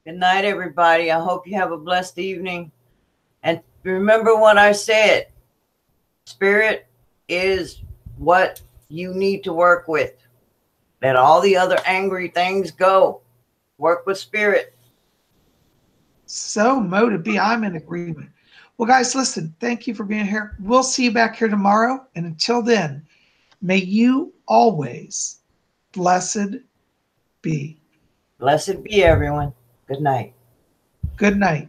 Good night, everybody. I hope you have a blessed evening. And remember what I said. Spirit is what you need to work with. Let all the other angry things go. Work with spirit. So motivated. I'm in agreement. Well, guys, listen, thank you for being here. We'll see you back here tomorrow. And until then, may you always blessed be. Blessed be everyone. Good night. Good night.